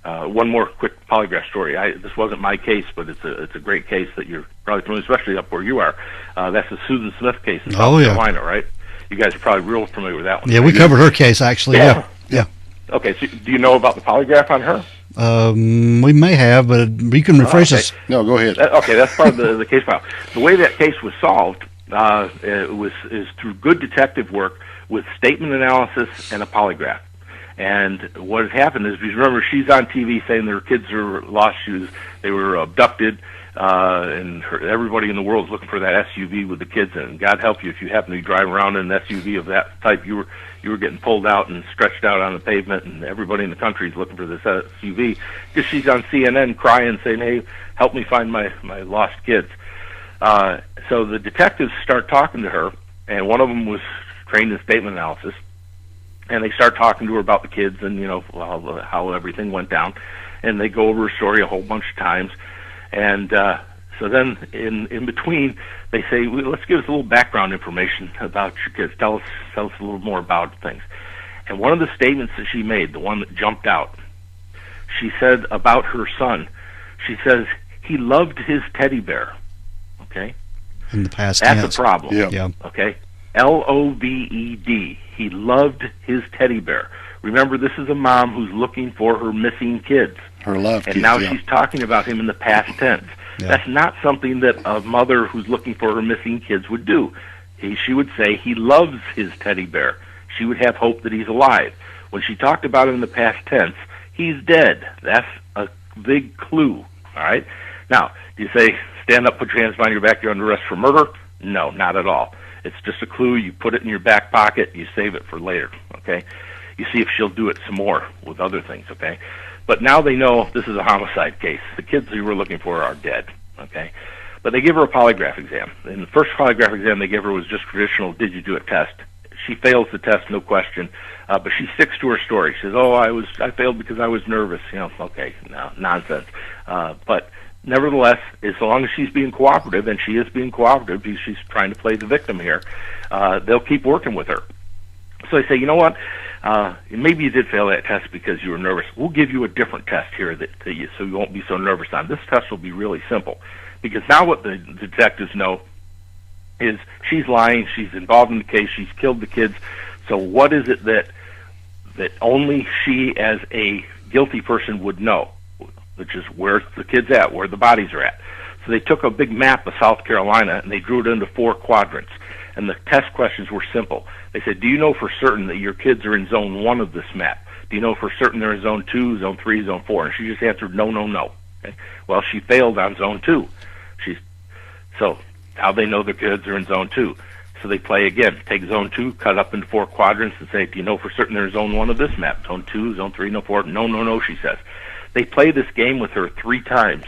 One more quick polygraph story. This wasn't my case, but it's a great case that you're probably familiar, especially up where you are. That's the Susan Smith case in South Carolina, right? You guys are probably real familiar with that one. Yeah, we covered her case, actually. Yeah. Okay, so do you know about the polygraph on her? We may have, but you can refresh us. No, go ahead. Okay, that's part of the case file. The way that case was solved is through good detective work with statement analysis and a polygraph. And what had happened is, because remember, she's on TV saying their kids are lost. They were abducted, and everybody in the world is looking for that SUV with the kids in it. And God help you if you happen to be driving around in an SUV of that type. You were getting pulled out and stretched out on the pavement, and everybody in the country is looking for this SUV because she's on CNN crying, saying, "Hey, help me find my lost kids." So the detectives start talking to her, and one of them was trained in statement analysis. And they start talking to her about the kids and, how everything went down. And they go over her story a whole bunch of times. And so then in between, they say, let's give us a little background information about your kids. Tell us a little more about things. And one of the statements that she made, the one that jumped out, she said about her son, she says, he loved his teddy bear. Okay? In the past tense. That's a problem. Yeah. Okay? Loved. He loved his teddy bear. Remember, this is a mom who's looking for her missing kids. Her love and kids, now she's talking about him in the past tense. Yeah. That's not something that a mother who's looking for her missing kids would do. She would say he loves his teddy bear. She would have hope that he's alive. When she talked about him in the past tense, he's dead. That's a big clue. All right? Now, do you say, stand up, put your hands behind your back, you're under arrest for murder? No, not at all. It's just a clue. You put it in your back pocket. You save it for later, okay? You see if she'll do it some more with other things, okay? But now they know this is a homicide case. The kids we were looking for are dead, okay? But they give her a polygraph exam. And the first polygraph exam they gave her was just traditional, did you do a test? She fails the test, no question, but she sticks to her story. She says, I failed because I was nervous. Okay, no, nonsense. But nevertheless, as long as she's being cooperative, and she is being cooperative because she's trying to play the victim here, they'll keep working with her. So they say, you know what, maybe you did fail that test because you were nervous. We'll give you a different test here so you won't be so nervous on. This test will be really simple. Because now what the detectives know is she's lying, she's involved in the case, she's killed the kids. So what is it that only she as a guilty person would know? Which is where the kids at, where the bodies are at. So they took a big map of South Carolina and they drew it into 4 quadrants. And the test questions were simple. They said, do you know for certain that your kids are in zone 1 of this map? Do you know for certain they're in zone 2, zone 3, zone 4? And she just answered no, no, no. Okay? Well, she failed on zone 2. So how they know their kids are in zone 2? So they play again. Take zone 2, cut up into 4 quadrants and say, do you know for certain they're in zone 1 of this map? Zone 2, zone 3, no 4. No, no, no, she says. They play this game with her 3 times,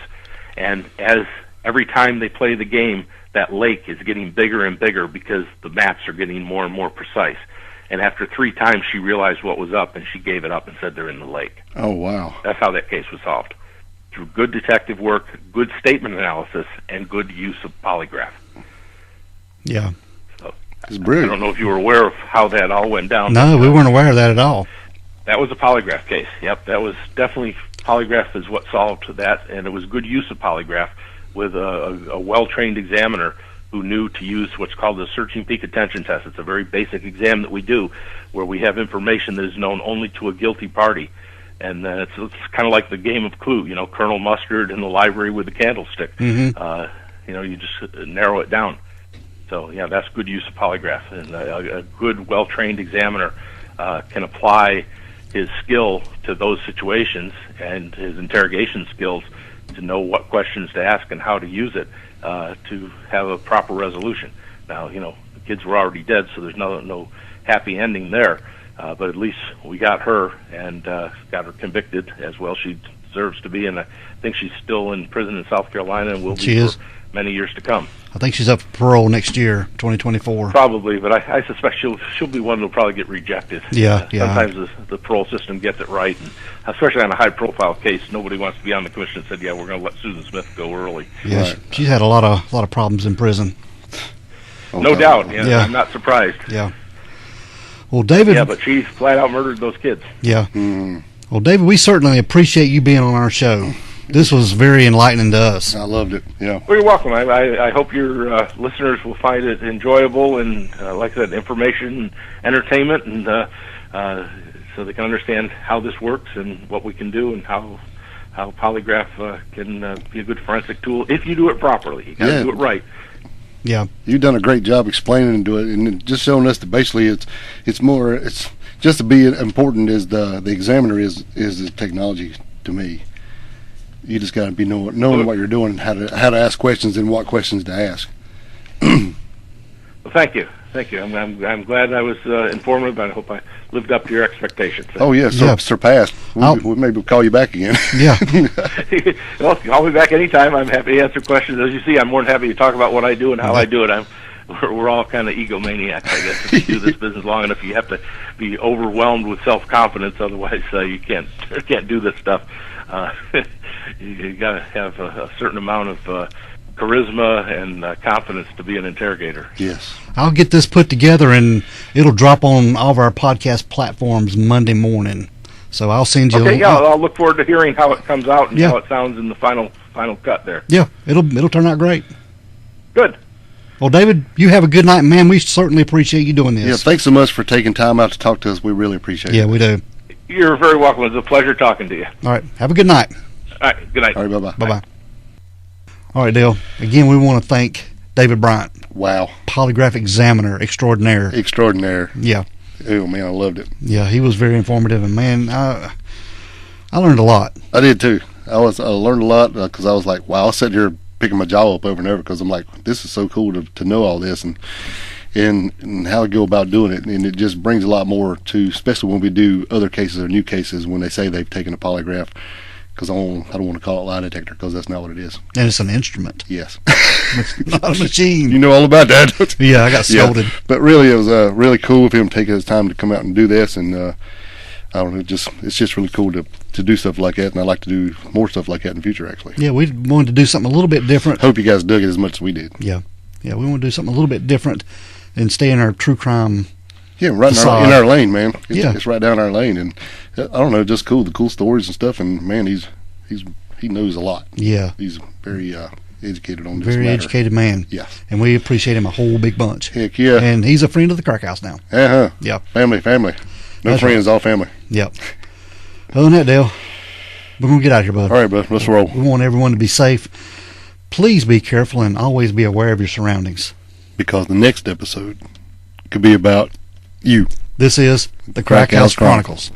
and as every time they play the game, that lake is getting bigger and bigger because the maps are getting more and more precise. And after 3 times, she realized what was up, and she gave it up and said they're in the lake. Oh, wow. That's how that case was solved. Through good detective work, good statement analysis, and good use of polygraph. Yeah. So, it's brilliant. I don't know if you were aware of how that all went down. No, we weren't aware of that at all. That was a polygraph case. Yep, that was definitely polygraph is what solved that, and it was good use of polygraph with a well-trained examiner who knew to use what's called the searching peak attention test. It's a very basic exam that we do where we have information that is known only to a guilty party. And it's kind of like the game of Clue, Colonel Mustard in the library with the candlestick. Mm-hmm. You just narrow it down. So, yeah, that's good use of polygraph. And a good, well-trained examiner can apply his skill to those situations and his interrogation skills to know what questions to ask and how to use it to have a proper resolution. Now, the kids were already dead, so there's no happy ending there. But at least we got her and got her convicted as well. She deserves to be, and I think she's still in prison in South Carolina and will be for many years to come. I think she's up for parole next year, 2024. Probably, but I suspect she'll be one that'll probably get rejected. Yeah. Sometimes the parole system gets it right, and especially on a high-profile case, nobody wants to be on the commission and said, "Yeah, we're going to let Susan Smith go early." Yeah, right. She's had a lot of problems in prison. No doubt. Yeah, I'm not surprised. Yeah. Well, David. Yeah, but she flat out murdered those kids. Yeah. Mm. Well, David, we certainly appreciate you being on our show. This was very enlightening to us. I loved it. Yeah. Well, you're welcome. I hope your listeners will find it enjoyable and, like I said, information, entertainment, and so they can understand how this works and what we can do and how polygraph can be a good forensic tool if you do it properly. You got to do it right. Yeah. You've done a great job explaining to it and just showing us that basically it's just to be important as the examiner is the technology to me. You just got to be knowing what you're doing and how to ask questions and what questions to ask. Well, thank you. I'm glad I was informative. I hope I lived up to your expectations. Oh yeah, surpassed. We maybe call you back again. Yeah. Well, call me back anytime. I'm happy to answer questions. As you see, I'm more than happy to talk about what I do and how I do it. We're all kind of egomaniacs, I guess. If you do this business long enough, you have to be overwhelmed with self-confidence. Otherwise, you can't do this stuff. You got to have a certain amount of charisma and confidence to be an interrogator. Yes. I'll get this put together, and it'll drop on all of our podcast platforms Monday morning. So I'll send you. Okay, yeah, I'll look forward to hearing how it comes out and how it sounds in the final cut there. Yeah, it'll turn out great. Good. Well, David, you have a good night, man. We certainly appreciate you doing this. Yeah, thanks so much for taking time out to talk to us. We really appreciate it. Yeah, we do. You're very welcome. It was a pleasure talking to you. All right, have a good night. All right, good night. All right, bye-bye. Bye-bye. All right, Dale. Again, we want to thank David Bryant. Wow. Polygraph Examiner extraordinaire. Extraordinaire. Yeah. Oh, man, I loved it. Yeah, he was very informative, and, man, I learned a lot. I did, too. I learned a lot because I was like, wow, I was sitting here picking my jaw up over and over because I'm like, this is so cool to know all this and how to go about doing it. And it just brings a lot more to, especially when we do other cases or new cases when they say they've taken a polygraph. Because I don't want to call it lie detector because that's not what it is. And it's an instrument. Yes. It's not a machine. You know all about that. Yeah, I got scolded. Yeah. But really, it was really cool of him taking his time to come out and do this. And I don't know, it's just really cool to do stuff like that. And I'd like to do more stuff like that in the future, actually. Yeah, we wanted to do something a little bit different. Hope you guys dug it as much as we did. Yeah. Yeah, we want to do something a little bit different and stay in our true crime. Yeah, right in our lane, man. It's right down our lane. And I don't know, just cool, the cool stories and stuff. And, man, he knows a lot. Yeah. He's very educated on this matter. Very educated man. Yes. And we appreciate him a whole big bunch. Heck yeah. And he's a friend of the Crack House now. Uh-huh. Yep. Family. No That's friends, all family. Yep. Other than that, Dale, we're going to get out of here, bud. All right, bud. Let's roll. We want everyone to be safe. Please be careful and always be aware of your surroundings. Because the next episode could be about you. This is the Crack House Chronicles.